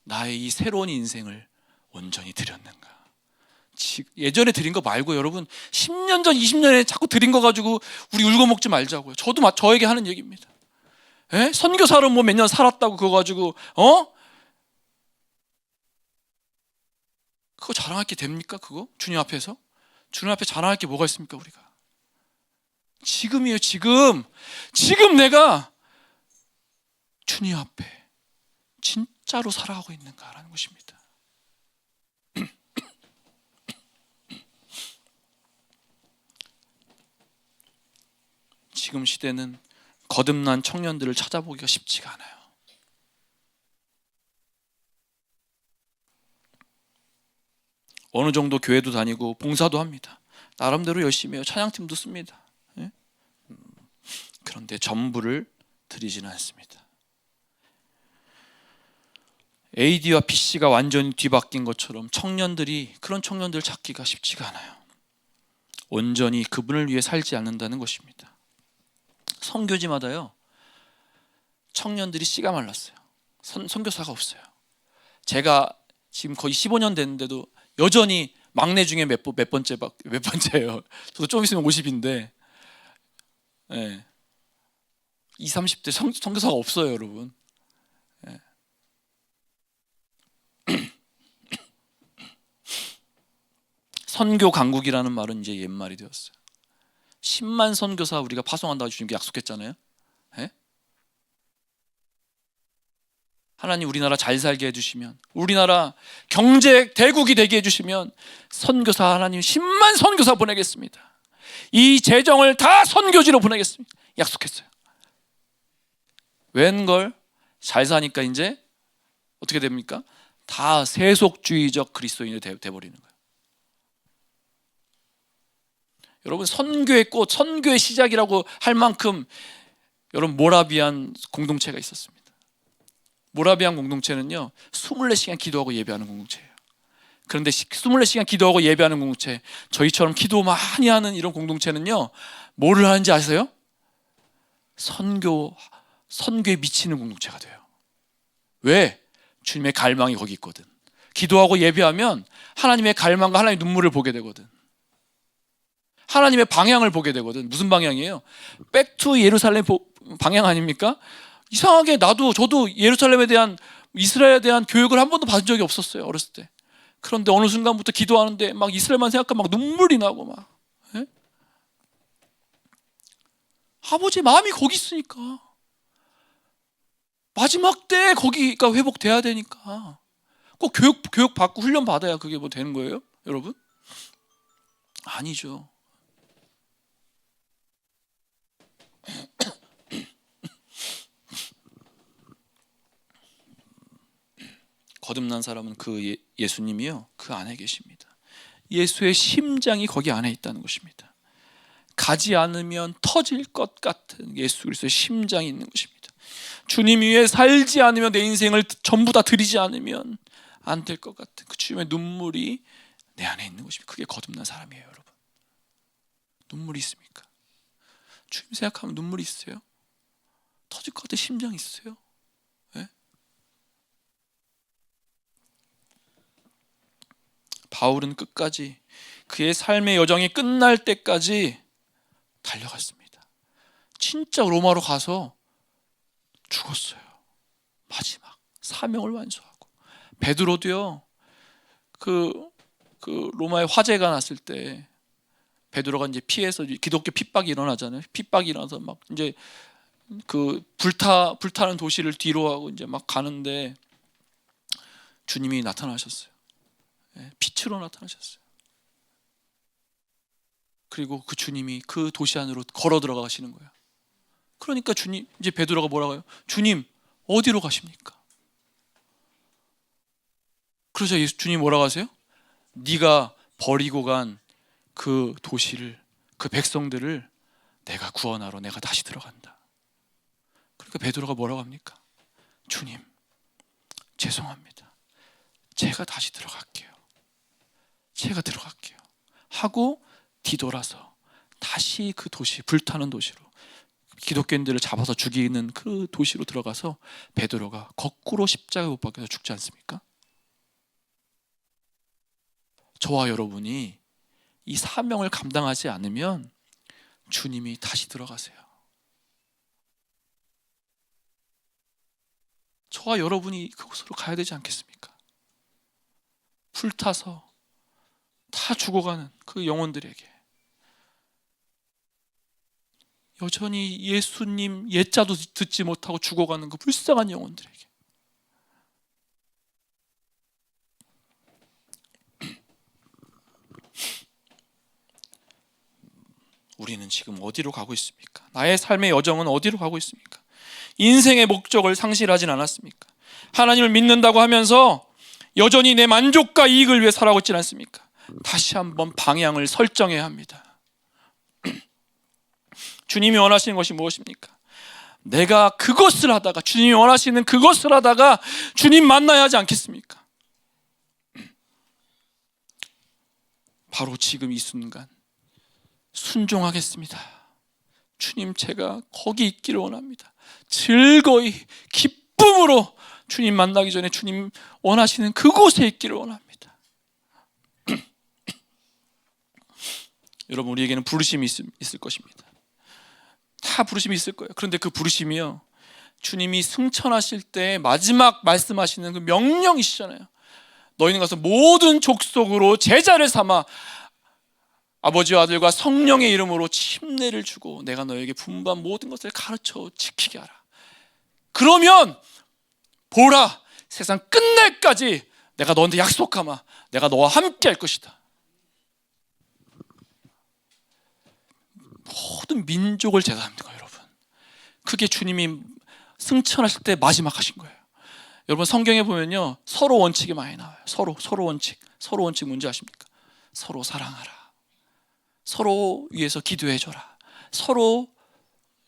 나의 이 새로운 인생을 온전히 드렸는가? 예전에 드린 거 말고 여러분 10년 전 20년에 자꾸 드린 거 가지고 우리 울고 먹지 말자고요. 저도 저에게 하는 얘기입니다. 에? 선교사로 뭐 몇 년 살았다고 그거 가지고 그거 자랑할 게 됩니까? 그거? 주님 앞에서? 주님 앞에 자랑할 게 뭐가 있습니까 우리가? 지금이에요. 지금 내가 주님 앞에 진짜로 살아가고 있는가라는 것입니다. 지금 시대는 거듭난 청년들을 찾아보기가 쉽지가 않아요. 어느 정도 교회도 다니고 봉사도 합니다. 나름대로 열심히 해요. 찬양팀도 씁니다. 예? 그런데 전부를 드리지는 않습니다. AD와 BC가 완전히 뒤바뀐 것처럼 그런 청년들 찾기가 쉽지가 않아요. 온전히 그분을 위해 살지 않는다는 것입니다. 선교지마다요, 청년들이 씨가 말랐어요. 선교사가 없어요. 제가 지금 거의 15년 됐는데도 여전히 막내 중에 몇 번째예요. 저도 좀 있으면 50인데, 예. 20, 30대 선교사가 없어요, 여러분. 예. 선교 강국이라는 말은 이제 옛말이 되었어요. 10만 선교사 우리가 파송한다고 주님께 약속했잖아요. 예? 하나님 우리나라 잘 살게 해주시면, 우리나라 경제 대국이 되게 해주시면 선교사 하나님 10만 선교사 보내겠습니다. 이 재정을 다 선교지로 보내겠습니다. 약속했어요. 웬걸 잘 사니까 이제 어떻게 됩니까? 다 세속주의적 그리스도인이 돼버리는 거예요. 여러분, 선교의 꽃, 선교의 시작이라고 할 만큼 여러분 모라비안 공동체가 있었습니다. 모라비안 공동체는요 24시간 기도하고 예배하는 공동체예요. 그런데 24시간 기도하고 예배하는 공동체, 저희처럼 기도 많이 하는 이런 공동체는요 뭐를 하는지 아세요? 선교에 미치는 공동체가 돼요. 왜? 주님의 갈망이 거기 있거든. 기도하고 예배하면 하나님의 갈망과 하나님의 눈물을 보게 되거든. 하나님의 방향을 보게 되거든. 무슨 방향이에요? 백투 예루살렘 방향 아닙니까? 이상하게 저도 예루살렘에 대한, 이스라엘에 대한 교육을 한 번도 받은 적이 없었어요, 어렸을 때. 그런데 어느 순간부터 기도하는데 막 이스라엘만 생각하면 막 눈물이 나고 막. 예? 아버지 마음이 거기 있으니까. 마지막 때 거기가 회복돼야 되니까. 꼭 교육 받고 훈련 받아야 그게 뭐 되는 거예요, 여러분? 아니죠. 거듭난 사람은 그 예수님이요 그 안에 계십니다. 예수의 심장이 거기 안에 있다는 것입니다. 가지 않으면 터질 것 같은 예수 그리스도의 심장이 있는 것입니다. 주님 위에 살지 않으면, 내 인생을 전부 다 드리지 않으면 안 될 것 같은 그 주님의 눈물이 내 안에 있는 것입니다. 그게 거듭난 사람이에요, 여러분. 눈물이 있습니까? 주님 생각하면 눈물이 있어요? 터질 것 같은 심장이 있어요? 네? 바울은 끝까지 그의 삶의 여정이 끝날 때까지 달려갔습니다. 진짜 로마로 가서 죽었어요. 마지막 사명을 완수하고. 베드로도요. 그 로마에 화재가 났을 때 베드로가 이제 피해서 기독교 핍박이 일어나잖아요. 핍박이 일어나서 막 이제 그 불타는 도시를 뒤로 하고 이제 막 가는데 주님이 나타나셨어요. 빛으로 나타나셨어요. 그리고 그 주님이 그 도시 안으로 걸어 들어가시는 거예요. 그러니까 주님, 이제 베드로가 뭐라고 해요? 주님, 어디로 가십니까? 그러자 주님 뭐라고 하세요? 네가 버리고 간 그 도시를, 그 백성들을 내가 구원하러 내가 다시 들어간다. 그러니까 베드로가 뭐라고 합니까? 주님, 죄송합니다. 제가 다시 들어갈게요. 제가 들어갈게요. 하고 뒤돌아서 다시 그 도시, 불타는 도시로, 기독교인들을 잡아서 죽이는 그 도시로 들어가서 베드로가 거꾸로 십자가에 못 박혀서 죽지 않습니까? 저와 여러분이 이 사명을 감당하지 않으면 주님이 다시 들어가세요. 저와 여러분이 그곳으로 가야 되지 않겠습니까? 불타서 다 죽어가는 그 영혼들에게, 여전히 예수님 예자도 듣지 못하고 죽어가는 그 불쌍한 영혼들에게, 우리는 지금 어디로 가고 있습니까? 나의 삶의 여정은 어디로 가고 있습니까? 인생의 목적을 상실하진 않았습니까? 하나님을 믿는다고 하면서 여전히 내 만족과 이익을 위해 살아오고 있지 않습니까? 다시 한번 방향을 설정해야 합니다. 주님이 원하시는 것이 무엇입니까? 내가 그것을 하다가, 주님이 원하시는 그것을 하다가 주님 만나야 하지 않겠습니까? 바로 지금 이 순간 순종하겠습니다. 주님, 제가 거기 있기를 원합니다. 즐거이 기쁨으로 주님 만나기 전에 주님 원하시는 그곳에 있기를 원합니다. 여러분, 우리에게는 부르심이 있을 것입니다. 다 부르심이 있을 거예요. 그런데 그 부르심이요, 주님이 승천하실 때 마지막 말씀하시는 그 명령이시잖아요. 너희는 가서 모든 족속으로 제자를 삼아 아버지와 아들과 성령의 이름으로 침례를 주고 내가 너에게 분부한 모든 것을 가르쳐 지키게 하라. 그러면 보라, 세상 끝날까지 내가 너한테 약속하마 내가 너와 함께 할 것이다. 모든 민족을 제사합니다, 여러분. 그게 주님이 승천하실 때 마지막 하신 거예요. 여러분, 성경에 보면요, 서로 원칙이 많이 나와요. 서로 원칙 뭔지 아십니까? 서로 사랑하라, 서로 위해서 기도해줘라, 서로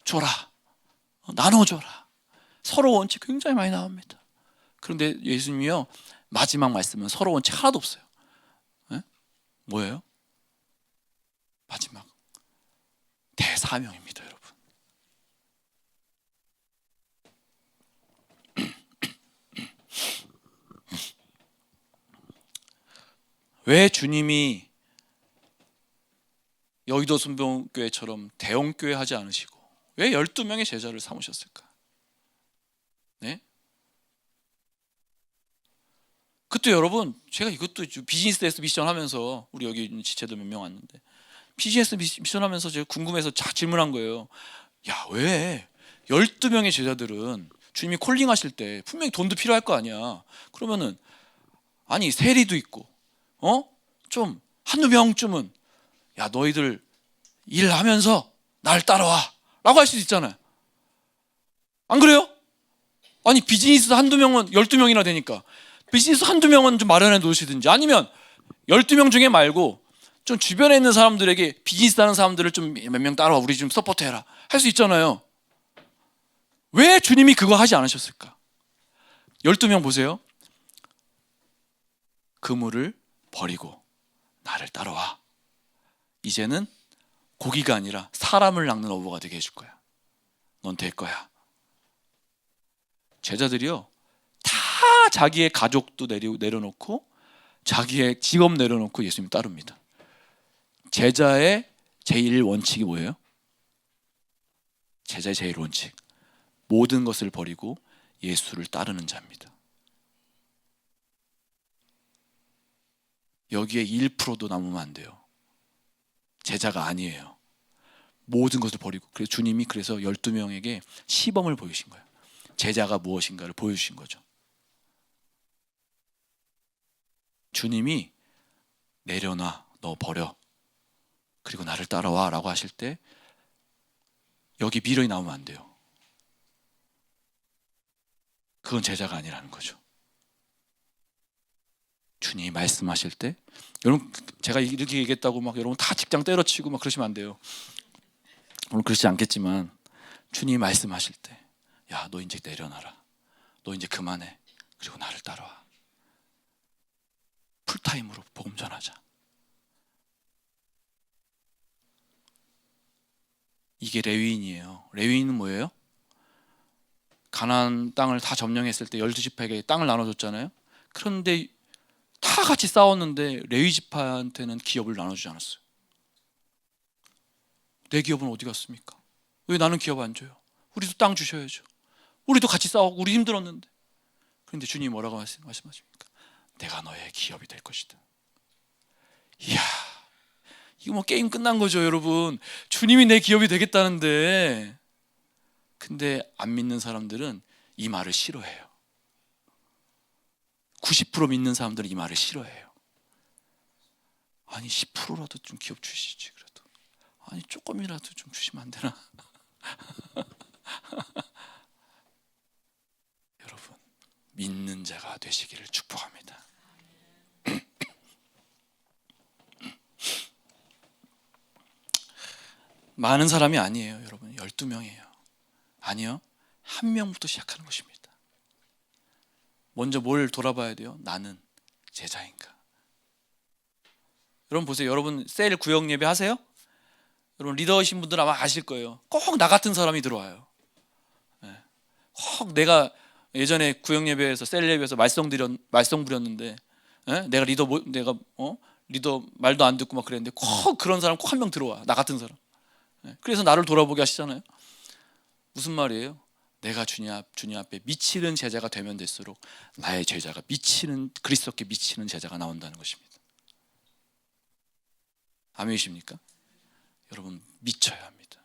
줘라, 나눠줘라. 서로 원칙 굉장히 많이 나옵니다. 그런데 예수님이요, 마지막 말씀은 서로 원칙 하나도 없어요. 네? 뭐예요? 마지막 대사명입니다, 여러분. 왜 주님이 여의도 순복음교회처럼 대형교회 하지 않으시고 왜 12명의 제자를 삼으셨을까? 네? 그때 여러분, 제가 이것도 비즈니스에서 미션 하면서, 우리 여기 있는 지체들 몇 명 왔는데 비즈니스 미션 하면서 제가 궁금해서 질문한 거예요. 야, 왜 12명의 제자들은 주님이 콜링하실 때 분명히 돈도 필요할 거 아니야. 그러면은 아니 세리도 있고 좀 한두 명쯤은 야, 너희들 일하면서 날 따라와 라고 할 수도 있잖아요. 안 그래요? 아니 비즈니스 한두 명은 12명이나 되니까 비즈니스 한두 명은 좀 마련해 놓으시든지, 아니면 12명 중에 말고 좀 주변에 있는 사람들에게 비즈니스 하는 사람들을 좀 몇 명 따라와, 우리 좀 서포트해라 할 수 있잖아요. 왜 주님이 그거 하지 않으셨을까? 12명 보세요. 그물을 버리고 나를 따라와. 이제는 고기가 아니라 사람을 낚는 어부가 되게 해줄 거야. 넌 될 거야. 제자들이요, 다 자기의 가족도 내려놓고 자기의 직업 내려놓고 예수님 따릅니다. 제자의 제일 원칙이 뭐예요? 제자의 제일 원칙, 모든 것을 버리고 예수를 따르는 자입니다. 여기에 1%도 남으면 안 돼요. 제자가 아니에요. 모든 것을 버리고. 그래서 주님이 12명에게 시범을 보이신 거예요. 제자가 무엇인가를 보여주신 거죠. 주님이 내려놔, 너 버려, 그리고 나를 따라와 라고 하실 때 여기 미련이 나오면 안 돼요. 그건 제자가 아니라는 거죠. 주님이 말씀하실 때, 여러분, 제가 이렇게 얘기했다고 막 여러분 다 직장 때려치고 막 그러시면 안 돼요. 오늘 그렇지 않겠지만 주님이 말씀하실 때, 야, 너 이제 내려놔라, 너 이제 그만해, 그리고 나를 따라와. 풀타임으로 복음 전하자. 이게 레위인이에요. 레위인은 뭐예요? 가나안 땅을 다 점령했을 때 12지파에게 땅을 나눠줬잖아요. 그런데 다 같이 싸웠는데 레위 지파한테는 기업을 나눠주지 않았어요. 내 기업은 어디 갔습니까? 왜 나는 기업 안 줘요? 우리도 땅 주셔야죠. 우리도 같이 싸우고 우리 힘들었는데. 그런데 주님이 뭐라고 말씀하십니까? 내가 너의 기업이 될 것이다. 이야, 이거 뭐 게임 끝난 거죠, 여러분. 주님이 내 기업이 되겠다는데. 근데 안 믿는 사람들은 이 말을 싫어해요. 90% 믿는 사람들은 이 말을 싫어해요. 아니 10%라도 좀 기업 주시지, 그래도. 아니 조금이라도 좀 주시면 안 되나? 여러분, 믿는 자가 되시기를 축복합니다. 많은 사람이 아니에요, 여러분. 12명이에요. 아니요. 한 명부터 시작하는 것입니다. 먼저 뭘 돌아봐야 돼요? 나는 제자인가? 여러분 보세요. 여러분 셀 구역 예배 하세요? 여러분 리더이신 분들 아마 아실 거예요. 꼭 나 같은 사람이 들어와요. 꼭 내가 예전에 구역 예배에서 셀 예배에서 말썽 부렸는데, 내가 리더 말도 안 듣고 막 그랬는데 꼭 그런 사람 꼭 한 명 들어와. 나 같은 사람. 그래서 나를 돌아보게 하시잖아요. 무슨 말이에요? 내가 주님 앞에 미치는 제자가 되면 될수록 나의 제자가 그리스도께 미치는 제자가 나온다는 것입니다. 아멘이십니까? 여러분 미쳐야 합니다.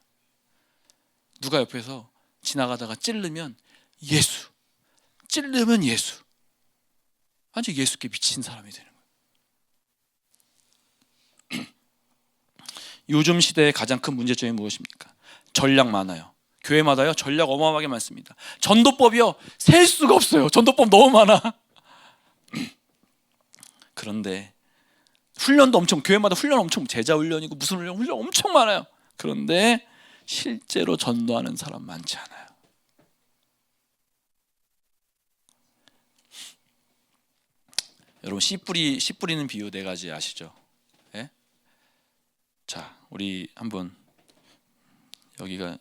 누가 옆에서 지나가다가 찔르면 예수, 완전 예수께 미친 사람이 되는 거예요. 요즘 시대의 가장 큰 문제점이 무엇입니까? 전략 많아요. 교회마다요 전략 어마어마하게 많습니다. 전도법이요 셀 수가 없어요. 전도법 너무 많아. 그런데 훈련도 교회마다 훈련 엄청, 제자 훈련이고 무슨 훈련 엄청 많아요. 그런데 실제로 전도하는 사람 많지 않아요. 여러분 씨 뿌리는 비유 4가지 아시죠? 예? 자, 우리 한번 여기가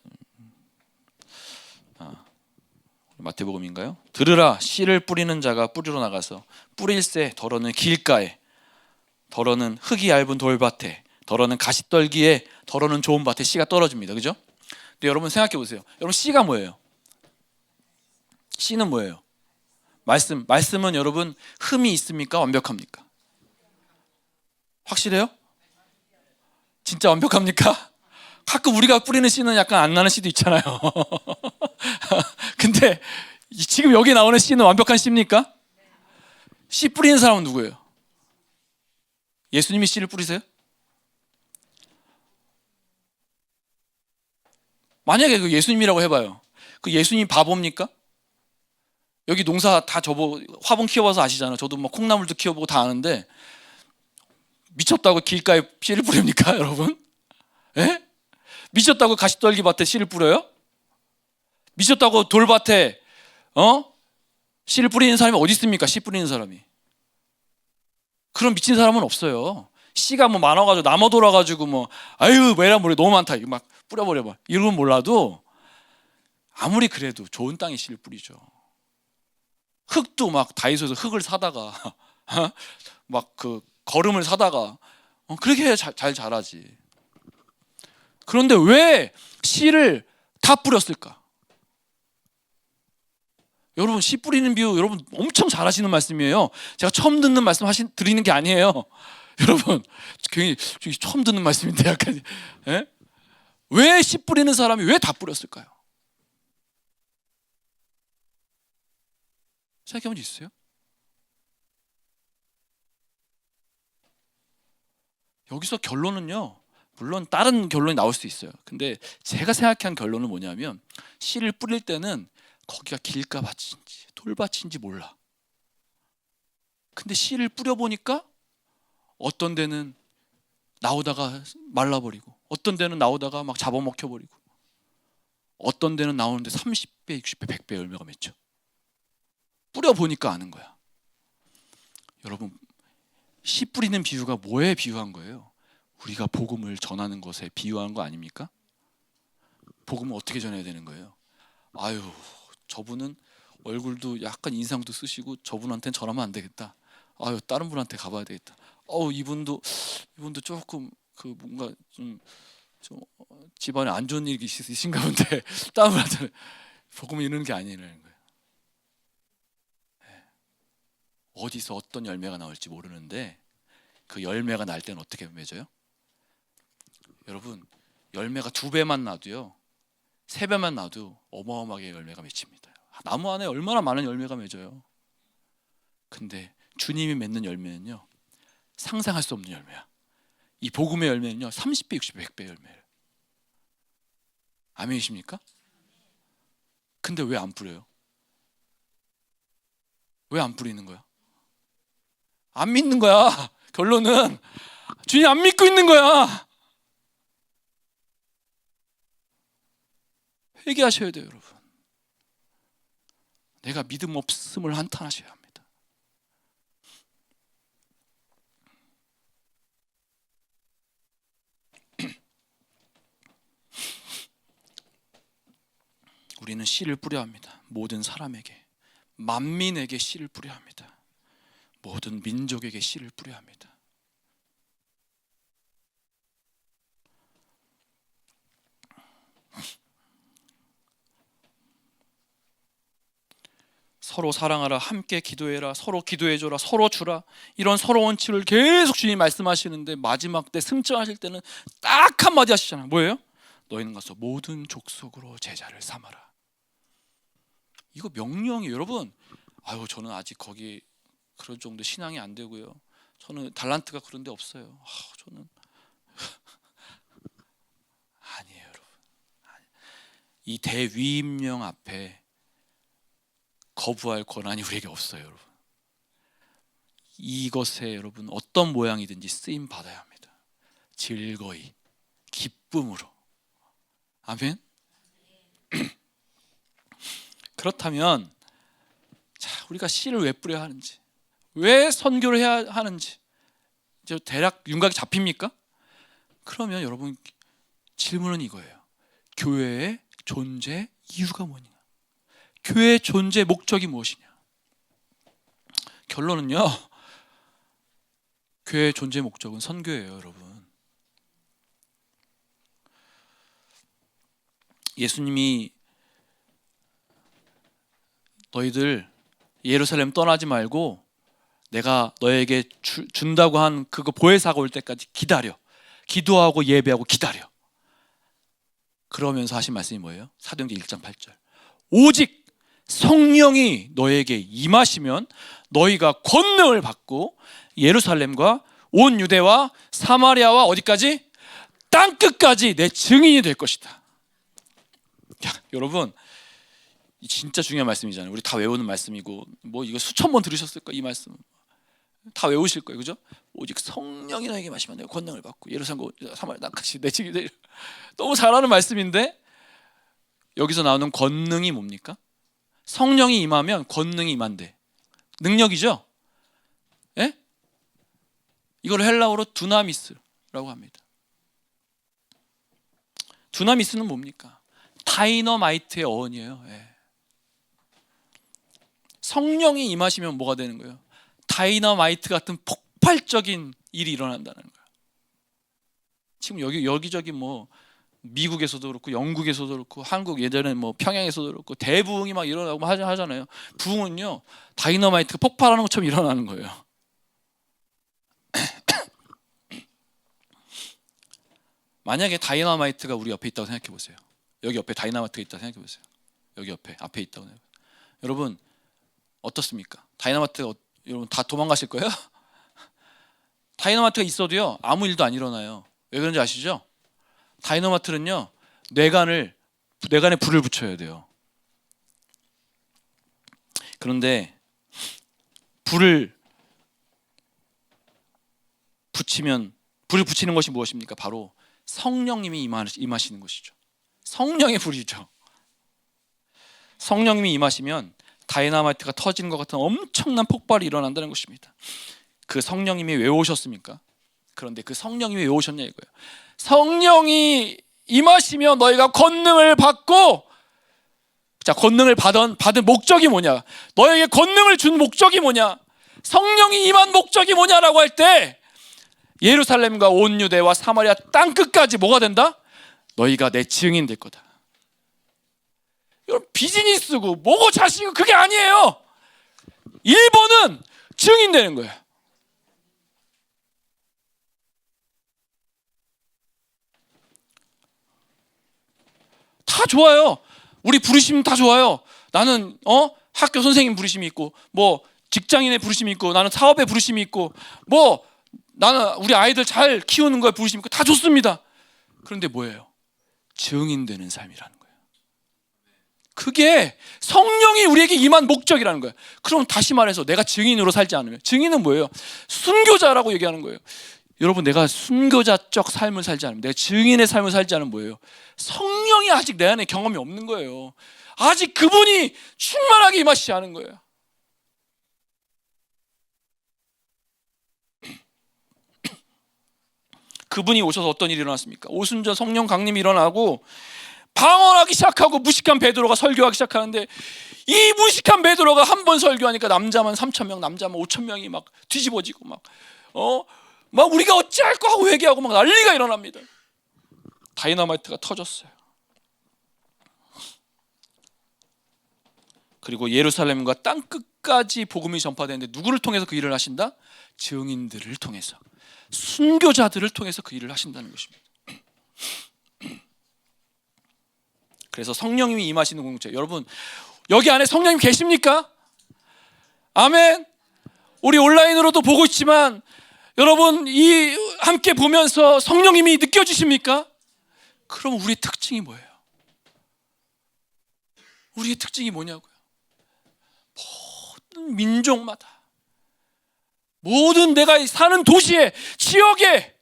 마태복음인가요? 들으라, 씨를 뿌리는 자가 뿌리러 나가서 뿌릴새 더러는 길가에, 더러는 흙이 얇은 돌밭에, 더러는 가시떨기에, 더러는 좋은 밭에 씨가 떨어집니다. 그죠? 근데 여러분 생각해 보세요. 여러분 씨가 뭐예요? 씨는 뭐예요? 말씀은 여러분 흠이 있습니까? 완벽합니까? 확실해요? 진짜 완벽합니까? 가끔 우리가 뿌리는 씨는 약간 안 나는 씨도 있잖아요. 근데 지금 여기 나오는 씨는 완벽한 씨입니까? 씨 뿌리는 사람은 누구예요? 예수님이 씨를 뿌리세요? 만약에 그 예수님이라고 해봐요. 그 예수님 바보입니까? 여기 농사 다 화분 키워봐서 아시잖아요. 저도 뭐 콩나물도 키워보고 다 아는데 미쳤다고 길가에 씨를 뿌립니까, 여러분? 예? 미쳤다고 가시떨기 밭에 씨를 뿌려요? 미쳤다고 돌밭에 씨를 뿌리는 사람이 어디 있습니까? 씨 뿌리는 사람이. 그런 미친 사람은 없어요. 씨가 뭐 많아가지고 나무 돌아가지고 뭐 아유 뭐라 모르 너무 많다 이거 막 뿌려버려 봐. 이러면 몰라도 아무리 그래도 좋은 땅에 씨를 뿌리죠. 흙도 막 다이소에서 흙을 사다가 막 그 거름을 사다가 그렇게 해야 잘 자라지. 그런데 왜 씨를 다 뿌렸을까? 여러분 씨 뿌리는 비유 여러분 엄청 잘하시는 말씀이에요. 제가 처음 듣는 말씀 드리는 게 아니에요. 여러분 굉장히 처음 듣는 말씀인데 약간 왜 씨 뿌리는 사람이 왜 다 뿌렸을까요? 생각해 본 적 있어요? 여기서 결론은요, 물론 다른 결론이 나올 수 있어요. 근데 제가 생각한 결론은 뭐냐면 씨를 뿌릴 때는 거기가 길가 밭인지 돌밭인지 몰라. 근데 씨를 뿌려보니까 어떤 데는 나오다가 말라버리고 어떤 데는 나오다가 막 잡아먹혀버리고 어떤 데는 나오는데 30배, 60배, 100배 열매가 맺죠. 뿌려보니까 아는 거야. 여러분 씨 뿌리는 비유가 뭐에 비유한 거예요? 우리가 복음을 전하는 것에 비유한 거 아닙니까? 복음을 어떻게 전해야 되는 거예요? 아유 저분은 얼굴도 약간 인상도 쓰시고 저분한테는 전하면 안 되겠다. 아유 다른 분한테 가봐야 되겠다. 이분도 조금 그 뭔가 좀 집안에 안 좋은 일이 있으신가 본데 다른 분한테는 복음을 이루는 게 아니라는 거예요. 어디서 어떤 열매가 나올지 모르는데 그 열매가 날 때는 어떻게 맺어요? 여러분 열매가 2배만 나도요 3배만 나도 어마어마하게 열매가 맺힙니다. 나무 안에 얼마나 많은 열매가 맺어요. 근데 주님이 맺는 열매는요 상상할 수 없는 열매야. 이 복음의 열매는요 30배, 60배, 100배 열매예요. 아멘이십니까? 근데 왜 안 뿌려요? 왜 안 뿌리는 거야? 안 믿는 거야. 결론은 주님 안 믿고 있는 거야. 회개하셔야 돼요, 여러분. 내가 믿음 없음을 한탄하셔야 합니다. 우리는 씨를 뿌려야 합니다. 모든 사람에게, 만민에게 씨를 뿌려야 합니다. 모든 민족에게 씨를 뿌려야 합니다. 서로 사랑하라, 함께 기도해라, 서로 기도해줘라, 서로 주라, 이런 서로 원칙을 계속 주님이 말씀하시는데 마지막 때 승천하실 때는 딱 한마디 하시잖아요. 뭐예요? 너희는 가서 모든 족속으로 제자를 삼아라. 이거 명령이에요, 여러분. 아유, 저는 아직 거기 그런 정도 신앙이 안 되고요. 저는 달란트가 그런 데 없어요. 저는 아니에요, 여러분. 이 대위임령 앞에 거부할 권한이 우리에게 없어요, 여러분. 이것에 여러분 어떤 모양이든지 쓰임 받아야 합니다. 즐거이, 기쁨으로. 아멘. 그렇다면 자, 우리가 씨를 왜 뿌려야 하는지, 왜 선교를 해야 하는지 이제 대략 윤곽이 잡힙니까? 그러면 여러분 질문은 이거예요. 교회의 존재 이유가 뭐냐? 교회의 존재 목적이 무엇이냐? 결론은요, 교회의 존재 목적은 선교예요, 여러분. 예수님이 너희들 예루살렘 떠나지 말고 내가 너에게 준다고 한 그거 보혜사가 올 때까지 기다려. 기도하고 예배하고 기다려. 그러면서 하신 말씀이 뭐예요? 사도행전 1장 8절. 오직 성령이 너에게 임하시면 너희가 권능을 받고 예루살렘과 온 유대와 사마리아와 어디까지? 땅끝까지 내 증인이 될 것이다. 야, 여러분 진짜 중요한 말씀이잖아요. 우리 다 외우는 말씀이고 뭐 이거 수천 번 들으셨을 거예요. 이 말씀 다 외우실 거예요, 그죠? 오직 성령이 너에게 마시면 내가 권능을 받고 예루살렘과 사마리아 땅끝이 내 증인이 될. 너무 잘하는 말씀인데 여기서 나오는 권능이 뭡니까? 성령이 임하면 권능이 임한대. 능력이죠? 예? 이걸 헬라어로 두나미스라고 합니다. 두나미스는 뭡니까? 다이너마이트의 어원이에요. 예. 성령이 임하시면 뭐가 되는 거예요? 다이너마이트 같은 폭발적인 일이 일어난다는 거예요. 지금 여기저기 뭐 미국에서도 그렇고 영국에서도 그렇고 한국 예전에 뭐 평양에서도 그렇고 대부흥이 막 일어나고 하잖아요. 부흥은요 다이너마이트가 폭발하는 것처럼 일어나는 거예요. 만약에 다이너마이트가 우리 옆에 있다고 생각해 보세요. 여기 옆에 다이너마이트가 있다고 생각해 보세요. 여기 옆에 앞에 있다고 생각해 보세요. 여러분 어떻습니까? 다이너마이트가 여러분 다 도망가실 거예요? 다이너마이트가 있어도요 아무 일도 안 일어나요. 왜 그런지 아시죠? 다이너마이트는요 뇌관에 불을 붙여야 돼요. 그런데 불을 붙이는 것이 무엇입니까? 바로 성령님이 임하시는 것이죠. 성령의 불이죠. 성령님이 임하시면 다이너마이트가 터지는 것 같은 엄청난 폭발이 일어난다는 것입니다. 그 성령님이 왜 오셨습니까? 그런데 그 성령님이 왜 오셨냐 이거예요. 성령이 임하시면 너희가 권능을 받고, 자 권능을 받은 목적이 뭐냐? 너에게 권능을 준 목적이 뭐냐? 성령이 임한 목적이 뭐냐라고 할 때 예루살렘과 온 유대와 사마리아 땅끝까지 뭐가 된다? 너희가 내 증인 될 거다. 여러분 비즈니스고 뭐고 자식이고 그게 아니에요. 1번은 증인 되는 거예요. 다 좋아요. 우리 부르심 다 좋아요. 나는 학교 선생님 부르심이 있고 뭐 직장인의 부르심이 있고 나는 사업의 부르심이 있고 뭐 나는 우리 아이들 잘 키우는 거에 부르심이 있고 다 좋습니다. 그런데 뭐예요? 증인되는 삶이라는 거예요. 그게 성령이 우리에게 임한 목적이라는 거예요. 그럼 다시 말해서 내가 증인으로 살지 않으면, 증인은 뭐예요? 순교자라고 얘기하는 거예요. 여러분, 내가 순교자적 삶을 살지 않으면, 내가 증인의 삶을 살지 않으면 뭐예요? 성령이 아직 내 안에 경험이 없는 거예요. 아직 그분이 충만하게 임하시지 않은 거예요. 그분이 오셔서 어떤 일이 일어났습니까? 오순절 성령 강림이 일어나고 방언하기 시작하고 무식한 베드로가 설교하기 시작하는데, 이 무식한 베드로가 한 번 설교하니까 남자만 3,000명, 남자만 5,000명이 막 뒤집어지고 막 우리가 어찌할까 하고 회개하고 막 난리가 일어납니다. 다이너마이트가 터졌어요. 그리고 예루살렘과 땅 끝까지 복음이 전파되는데 누구를 통해서 그 일을 하신다? 증인들을 통해서, 순교자들을 통해서 그 일을 하신다는 것입니다. 그래서 성령님이 임하시는 공동체, 여러분 여기 안에 성령님 계십니까? 아멘. 우리 온라인으로도 보고 있지만 여러분 이 함께 보면서 성령님이 느껴지십니까? 그럼 우리의 특징이 뭐예요? 우리의 특징이 뭐냐고요? 모든 민족마다, 모든 내가 사는 도시에, 지역에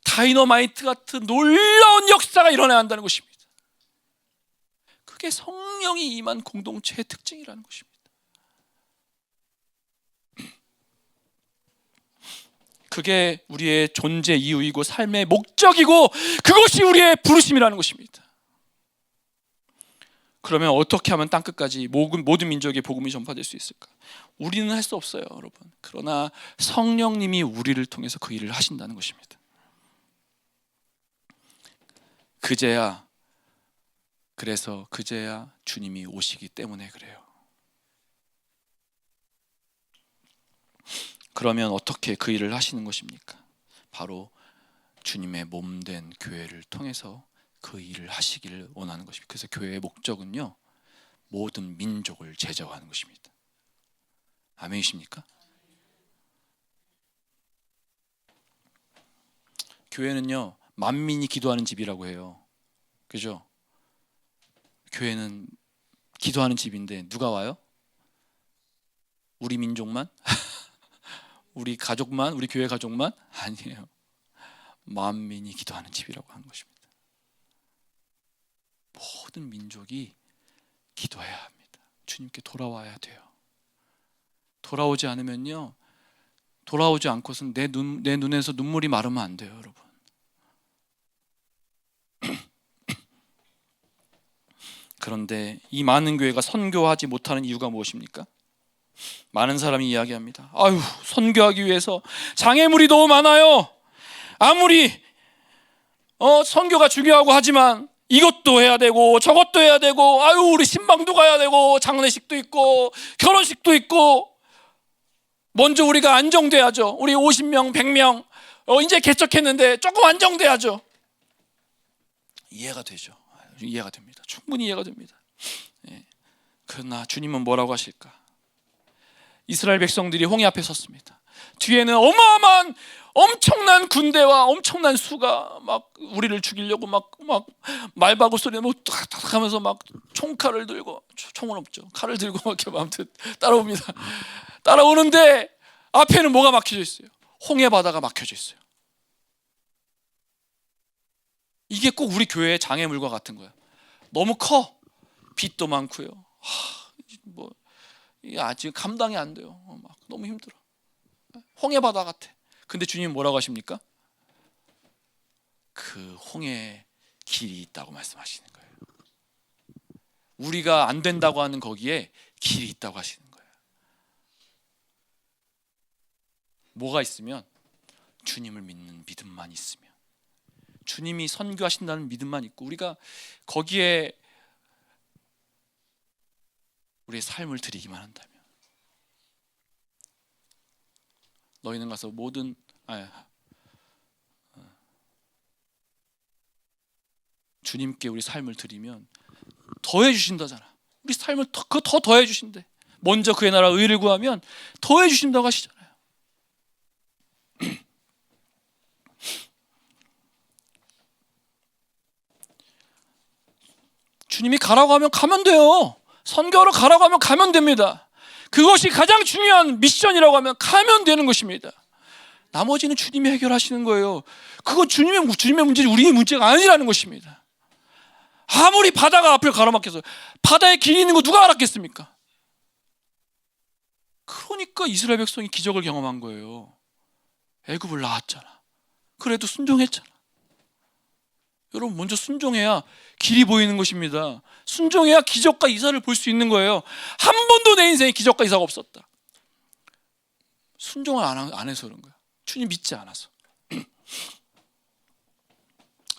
다이너마이트 같은 놀라운 역사가 일어나야 한다는 것입니다. 그게 성령이 임한 공동체의 특징이라는 것입니다. 그게 우리의 존재 이유이고 삶의 목적이고 그것이 우리의 부르심이라는 것입니다. 그러면 어떻게 하면 땅끝까지 모든 민족의 복음이 전파될 수 있을까? 우리는 할 수 없어요, 여러분. 그러나 성령님이 우리를 통해서 그 일을 하신다는 것입니다. 그제야 주님이 오시기 때문에 그래요. 그러면 어떻게 그 일을 하시는 것입니까? 바로 주님의 몸된 교회를 통해서 그 일을 하시기를 원하는 것입니다. 그래서 교회의 목적은요, 모든 민족을 제자화하는 것입니다. 아멘이십니까? 교회는요, 만민이 기도하는 집이라고 해요. 그죠? 교회는 기도하는 집인데 누가 와요? 우리 민족만? 우리 가족만? 우리 교회 가족만? 아니에요. 만민이 기도하는 집이라고 하는 것입니다. 모든 민족이 기도해야 합니다. 주님께 돌아와야 돼요. 돌아오지 않으면요, 돌아오지 않고선 내 눈에서 눈물이 마르면 안 돼요, 여러분. 그런데 이 많은 교회가 선교하지 못하는 이유가 무엇입니까? 많은 사람이 이야기합니다. 아유, 선교하기 위해서 장애물이 너무 많아요. 아무리 선교가 중요하고 하지만 이것도 해야 되고 저것도 해야 되고, 아유 우리 신방도 가야 되고 장례식도 있고 결혼식도 있고, 먼저 우리가 안정돼야죠. 우리 50명 100명 이제 개척했는데 조금 안정돼야죠. 이해가 되죠. 이해가 됩니다. 충분히 이해가 됩니다. 그러나 주님은 뭐라고 하실까? 이스라엘 백성들이 홍해 앞에 섰습니다. 뒤에는 어마어마한 엄청난 군대와 엄청난 수가 막 우리를 죽이려고 막 말바구 소리 뭐 탁탁 하면서 막 총칼을 들고, 총은 없죠, 칼을 들고 막 이렇게 아무튼 따라옵니다. 따라오는데 앞에는 뭐가 막혀져 있어요? 홍해 바다가 막혀져 있어요. 이게 꼭 우리 교회의 장애물과 같은 거예요. 너무 커. 빚도 많고요. 뭐 이게 아직 감당이 안 돼요. 막 너무 힘들어. 홍해 바다 같아. 근데 주님 뭐라고 하십니까? 그 홍해에 길이 있다고 말씀하시는 거예요. 우리가 안 된다고 하는 거기에 길이 있다고 하시는 거예요. 뭐가 있으면? 주님을 믿는 믿음만 있으면, 주님이 선교하신다는 믿음만 있고 우리가 거기에 우리의 삶을 드리기만 한다면, 너희는 가서 모든 주님께 우리 삶을 드리면 더해 주신다잖아. 우리 삶을 더 더해 주신대. 먼저 그의 나라 의를 구하면 더해 주신다고 하시잖아요. 주님이 가라고 하면 가면 돼요. 선교하러 가라고 하면 가면 됩니다. 그것이 가장 중요한 미션이라고 하면 가면 되는 것입니다. 나머지는 주님이 해결하시는 거예요. 그거 주님의 문제지 우리의 문제가 아니라는 것입니다. 아무리 바다가 앞을 가로막혀서 바다에 길이 있는 거 누가 알았겠습니까? 그러니까 이스라엘 백성이 기적을 경험한 거예요. 애굽을 나왔잖아. 그래도 순종했잖아. 여러분, 먼저 순종해야 길이 보이는 것입니다. 순종해야 기적과 이사를 볼 수 있는 거예요. 한 번도 내 인생에 기적과 이사가 없었다. 순종을 안 해서 그런 거야. 주님 믿지 않아서.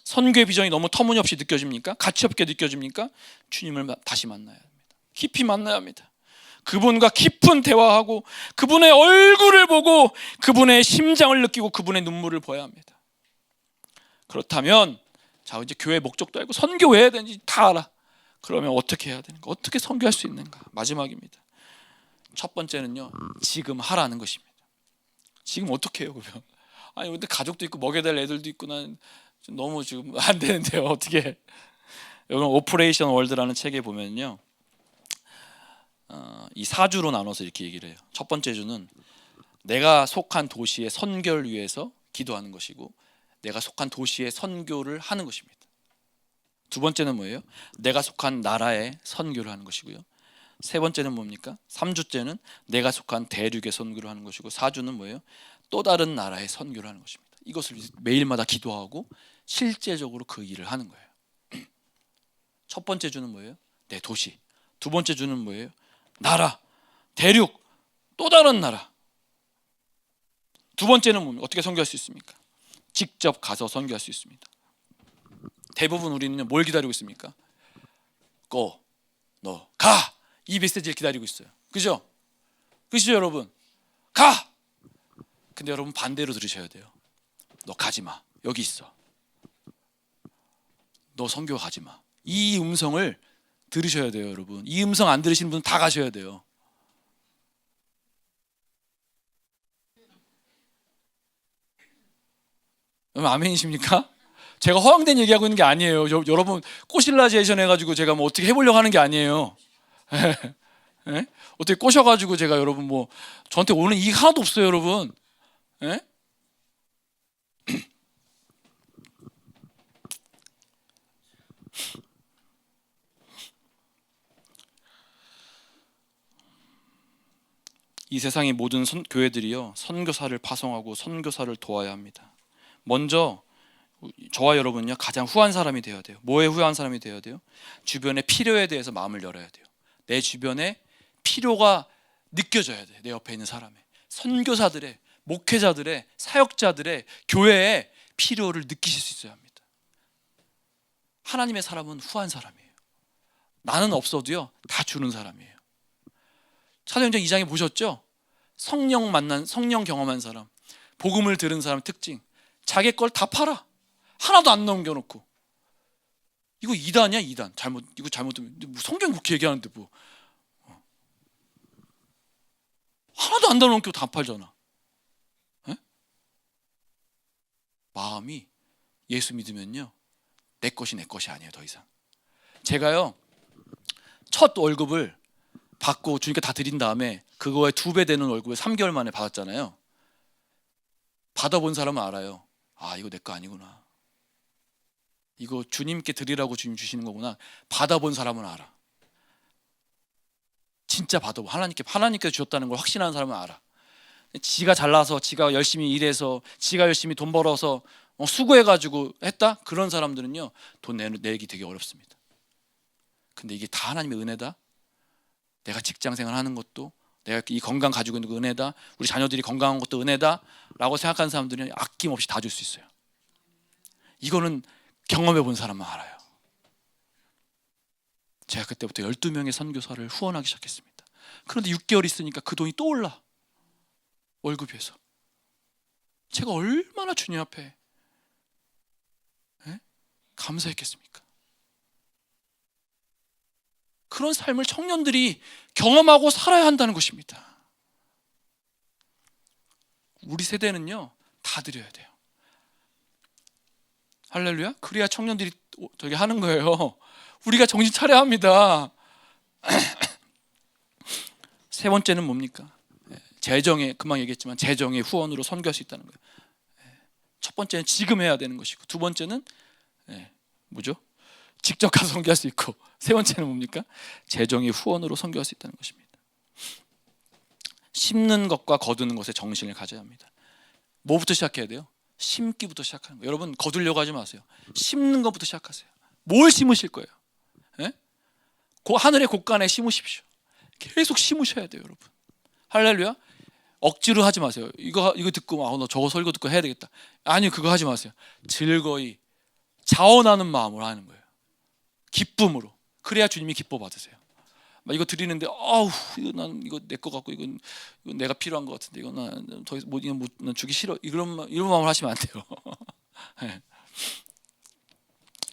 선교의 비전이 너무 터무니없이 느껴집니까? 가치없게 느껴집니까? 주님을 다시 만나야 합니다. 깊이 만나야 합니다. 그분과 깊은 대화하고 그분의 얼굴을 보고 그분의 심장을 느끼고 그분의 눈물을 보아야 합니다. 그렇다면 자, 이제 교회 목적도 알고 선교 왜 해야 되는지 다 알아. 그러면 어떻게 해야 되는가? 어떻게 선교할 수 있는가? 마지막입니다. 첫 번째는요, 지금 하라는 것입니다. 지금 어떻게 해요, 그러면? 아니, 근데 가족도 있고 먹여야 될 애들도 있고 난 너무 지금 안 되는데요, 어떻게 해? 여러분, 오퍼레이션 월드라는 책에 보면요, 이 4주로 나눠서 이렇게 얘기를 해요. 첫 번째 주는 내가 속한 도시의 선교를 위해서 기도하는 것이고, 내가 속한 도시의 선교를 하는 것입니다. 두 번째는 뭐예요? 내가 속한 나라의 선교를 하는 것이고요. 세 번째는 뭡니까? 3주째는 내가 속한 대륙의 선교를 하는 것이고, 4주는 뭐예요? 또 다른 나라의 선교를 하는 것입니다. 이것을 매일마다 기도하고 실제적으로 그 일을 하는 거예요. 첫 번째 주는 뭐예요? 내 도시. 두 번째 주는 뭐예요? 나라, 대륙, 또 다른 나라. 두 번째는 뭡니까? 어떻게 선교할 수 있습니까? 직접 가서 선교할 수 있습니다. 대부분 우리는 뭘 기다리고 있습니까? 고, 너, 가! 이 메시지를 기다리고 있어요. 그죠? 그죠, 여러분? 가! 근데 여러분 반대로 들으셔야 돼요. 너 가지 마. 여기 있어. 너 선교 가지 마. 이 음성을 들으셔야 돼요, 여러분. 이 음성 안 들으시는 분은 다 가셔야 돼요. 여러분, 아멘이십니까? 제가 허황된 얘기하고 있는 게 아니에요. 여러분 꼬실라제이션 해가지고 제가 뭐 어떻게 해보려고 하는 게 아니에요. 예? 어떻게 꼬셔가지고 제가 여러분 뭐 저한테 오는 이익 하나도 없어요, 여러분. 예? 이 세상의 모든 교회들이요, 선교사를 파송하고 선교사를 도와야 합니다. 먼저 저와 여러분은요, 가장 후한 사람이 되어야 돼요. 뭐에 후한 사람이 되어야 돼요? 주변의 필요에 대해서 마음을 열어야 돼요. 내 주변에 필요가 느껴져야 돼요. 내 옆에 있는 사람의, 선교사들의, 목회자들의, 사역자들의, 교회의 필요를 느끼실 수 있어야 합니다. 하나님의 사람은 후한 사람이에요. 나는 없어도요, 다 주는 사람이에요. 사도행전 2장에 보셨죠? 성령 만난, 성령 경험한 사람, 복음을 들은 사람 특징, 자기 걸 다 팔아. 하나도 안 남겨놓고. 이거 이단이야, 이단. 이거 잘못되면 뭐 성경 그렇게 얘기하는데 뭐 하나도 안 남겨놓고 다 팔잖아. 에? 마음이 예수 믿으면요, 내 것이 아니에요, 더 이상. 제가요, 첫 월급을 받고 주님께 다 드린 다음에 그거에 2배 되는 월급을 3개월 만에 받았잖아요. 받아본 사람은 알아요. 아, 이거 내 거 아니구나. 이거 주님께 드리라고 주님 주시는 거구나. 받아본 사람은 알아. 진짜 받아보. 하나님께 주셨다는 걸 확신하는 사람은 알아. 지가 잘나서, 지가 열심히 일해서, 지가 열심히 돈 벌어서 수고해가지고 했다? 그런 사람들은요, 돈 내기 되게 어렵습니다. 근데 이게 다 하나님의 은혜다. 내가 직장생활 하는 것도, 내가 이 건강 가지고 있는 거 은혜다. 우리 자녀들이 건강한 것도 은혜다 라고 생각하는 사람들은 아낌없이 다 줄 수 있어요. 이거는 경험해 본 사람만 알아요. 제가 그때부터 12명의 선교사를 후원하기 시작했습니다. 그런데 6개월 있으니까 그 돈이 또 올라. 월급에서. 제가 얼마나 주님 앞에 감사했겠습니까? 그런 삶을 청년들이 경험하고 살아야 한다는 것입니다. 우리 세대는요, 다 드려야 돼요. 할렐루야. 그래야 청년들이 저기 하는 거예요. 우리가 정신 차려야 합니다. 세 번째는 뭡니까? 재정의, 금방 얘기했지만 재정의 후원으로 선교할 수 있다는 거예요. 첫 번째는 지금 해야 되는 것이고, 두 번째는 뭐죠? 직접 가서 선교할 수 있고, 세 번째는 뭡니까? 재정의 후원으로 선교할 수 있다는 것입니다. 심는 것과 거두는 것에 정신을 가져야 합니다. 뭐부터 시작해야 돼요? 심기부터 시작하는 거예요. 여러분 거두려고 하지 마세요. 심는 것부터 시작하세요. 뭘 심으실 거예요? 하늘의 곳간에 심으십시오. 계속 심으셔야 돼요, 여러분. 할렐루야. 억지로 하지 마세요. 이거 듣고 나 저거 설교 듣고 해야 되겠다. 아니, 그거 하지 마세요. 즐거이 자원하는 마음으로 하는 거예요. 기쁨으로. 그래야 주님이 기뻐 받으세요. 이거 드리는데 이거 내 거 같고 이건 내가 필요한 것 같은데 이거 난 주기 싫어. 이런 마음을 하시면 안 돼요. 네.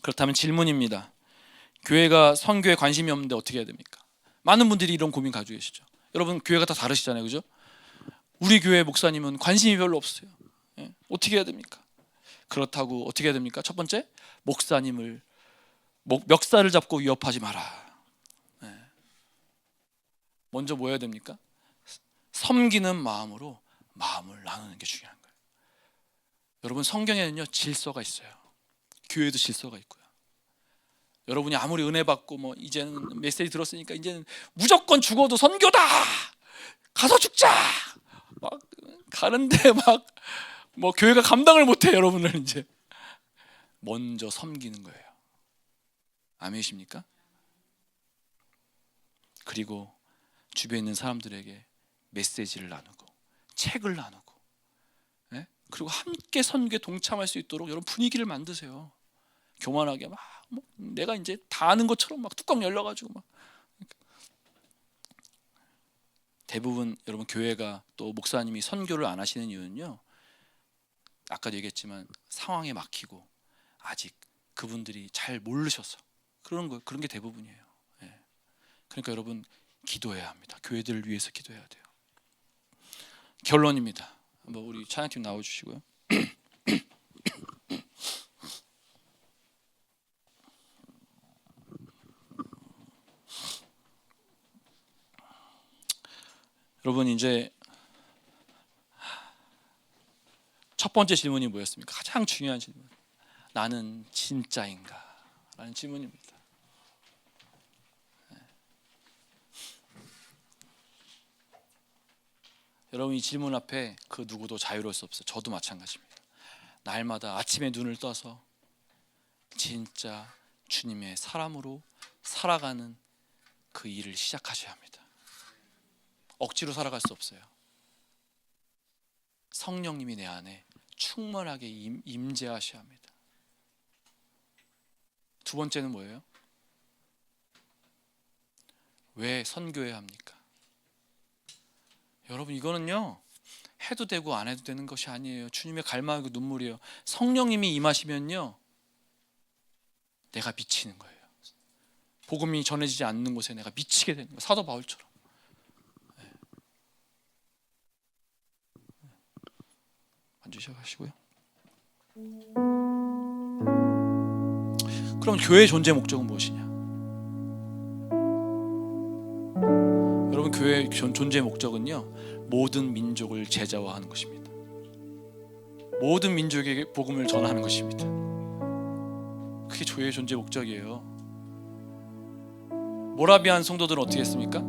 그렇다면 질문입니다. 교회가 선교에 관심이 없는데 어떻게 해야 됩니까? 많은 분들이 이런 고민 가지고 계시죠. 여러분 교회가 다 다르시잖아요, 그죠? 우리 교회 목사님은 관심이 별로 없어요. 어떻게 해야 됩니까? 그렇다고 어떻게 해야 됩니까? 첫 번째, 목사님을 멱살을 잡고 위협하지 마라. 먼저 뭐 해야 됩니까? 섬기는 마음으로 마음을 나누는 게 중요한 거예요. 여러분 성경에는요 질서가 있어요. 교회도 질서가 있고요. 여러분이 아무리 은혜 받고 이제는 메시지 들었으니까 이제는 무조건 죽어도 선교다, 가서 죽자 막 가는데 교회가 감당을 못해. 여러분을 이제 먼저 섬기는 거예요. 아멘이십니까? 그리고 주변에 있는 사람들에게 메시지를 나누고 책을 나누고, 그리고 함께 선교에 동참할 수 있도록 여러분 분위기를 만드세요. 교만하게 내가 이제 다 아는 것처럼 뚜껑 열려가지고 대부분 여러분 교회가 또 목사님이 선교를 안 하시는 이유는요, 아까도 얘기했지만 상황에 막히고 아직 그분들이 잘 모르셔서 그런 게 대부분이에요. 그러니까 여러분 기도해야 합니다. 교회들을 위해서 기도해야 돼요. 결론입니다. 우리 찬양팀 나와주시고요. 여러분 이제 첫 번째 질문이 뭐였습니까? 가장 중요한 질문. 나는 진짜인가? 라는 질문입니다. 여러분 이 질문 앞에 그 누구도 자유로울 수 없어요. 저도 마찬가지입니다. 날마다 아침에 눈을 떠서 진짜 주님의 사람으로 살아가는 그 일을 시작하셔야 합니다. 억지로 살아갈 수 없어요. 성령님이 내 안에 충만하게 임재하셔야 합니다. 두 번째는 뭐예요? 왜 선교해야 합니까? 여러분 이거는요 해도 되고 안 해도 되는 것이 아니에요. 주님의 갈망이고 눈물이에요. 성령님이 임하시면요 내가 미치는 거예요. 복음이 전해지지 않는 곳에 내가 미치게 되는 거예요. 사도 바울처럼. 앉으셔가시고요. 그럼 교회의 존재 목적은 무엇이냐? 여러분 교회의 존재 목적은요 모든 민족을 제자화하는 것입니다. 모든 민족에게 복음을 전하는 것입니다. 그게 교회의 존재 목적이에요. 모라비안 성도들은 어떻게 했습니까?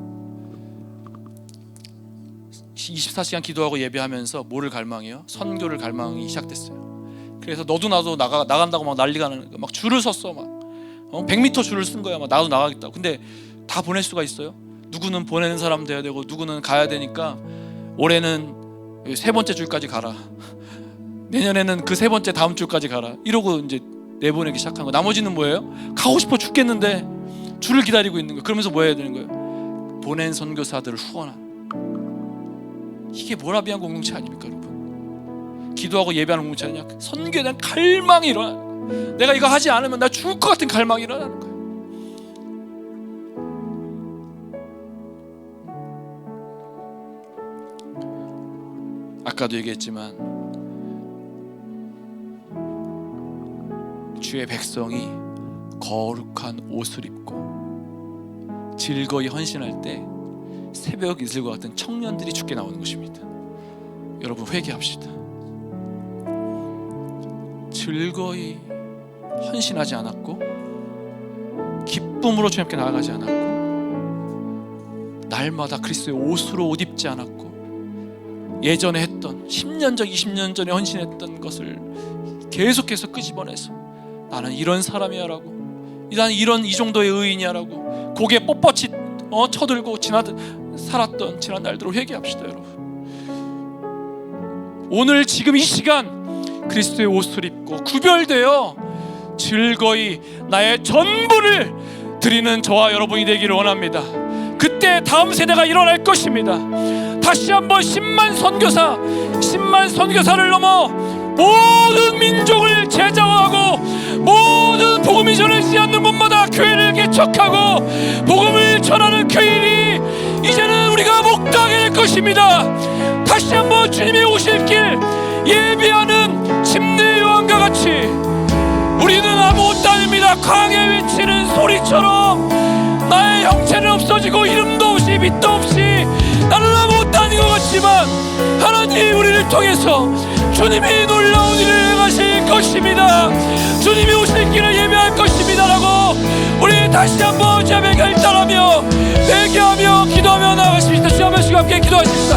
24시간 기도하고 예배하면서 뭐를 갈망해요? 선교를 갈망이 시작됐어요. 그래서 너도 나도 나간다고 난리가 나는 거야. 줄을 섰어. 100m 줄을 쓴 거야. 나도 나가겠다고. 근데 다 보낼 수가 있어요? 누구는 보내는 사람 돼야 되고 누구는 가야 되니까 올해는 세 번째 줄까지 가라. 내년에는 그 세 번째 다음 줄까지 가라. 이러고 이제 내보내기 시작한 거. 나머지는 뭐예요? 가고 싶어 죽겠는데 줄을 기다리고 있는 거예요. 그러면서 뭐 해야 되는 거예요? 보낸 선교사들을 후원하는. 이게 모라비안 공동체 아닙니까, 여러분? 기도하고 예배하는 공동체 아니냐? 선교에 대한 갈망이 일어나는 거예요. 내가 이거 하지 않으면 나 죽을 것 같은 갈망이 일어나는 거예요. 아까도 얘기했지만 주의 백성이 거룩한 옷을 입고 즐거이 헌신할 때 새벽 이슬과 같은 청년들이 죽게 나오는 것입니다. 여러분 회개합시다. 즐거이 헌신하지 않았고 기쁨으로 주님께 나아가지 않았고 날마다 그리스도의 옷으로 옷 입지 않았고 예전에 했던 10년 전 20년 전에 헌신했던 것을 계속해서 끄집어내서 나는 이런 사람이야 라고, 나는 이 정도의 의인이야 라고 고개 뻣뻣이 쳐들고 살았던 지난 날들을 회개합시다. 여러분, 오늘 지금 이 시간 그리스도의 옷을 입고 구별되어 즐거이 나의 전부를 드리는 저와 여러분이 되기를 원합니다. 그때 다음 세대가 일어날 것입니다. 다시 한번 10만 선교사를 넘어 모든 민족을 제자화하고 모든 복음이 전해지지 않는 곳마다 교회를 개척하고 복음을 전하는 교인이 이제는 우리가 목도하게 될 것입니다. 다시 한번 주님이 오실 길 예비하는 침례 요한과 같이 우리는 아무것도 아닙니다. 강에 외치는 소리처럼 나의 형체는 없어지고 이름도 없이 빛도 없이 나는 아무것도 아닌 것 같지만 하나님 우리를 통해서 주님이 놀라운 일을 행하실 것입니다. 주님이 오실 길을 예배할 것입니다 라고 우리 다시 한번 주님께 결단하며 회개하며 기도하며 나아가십시다. 주여 한 번씩 함께 기도하십시다.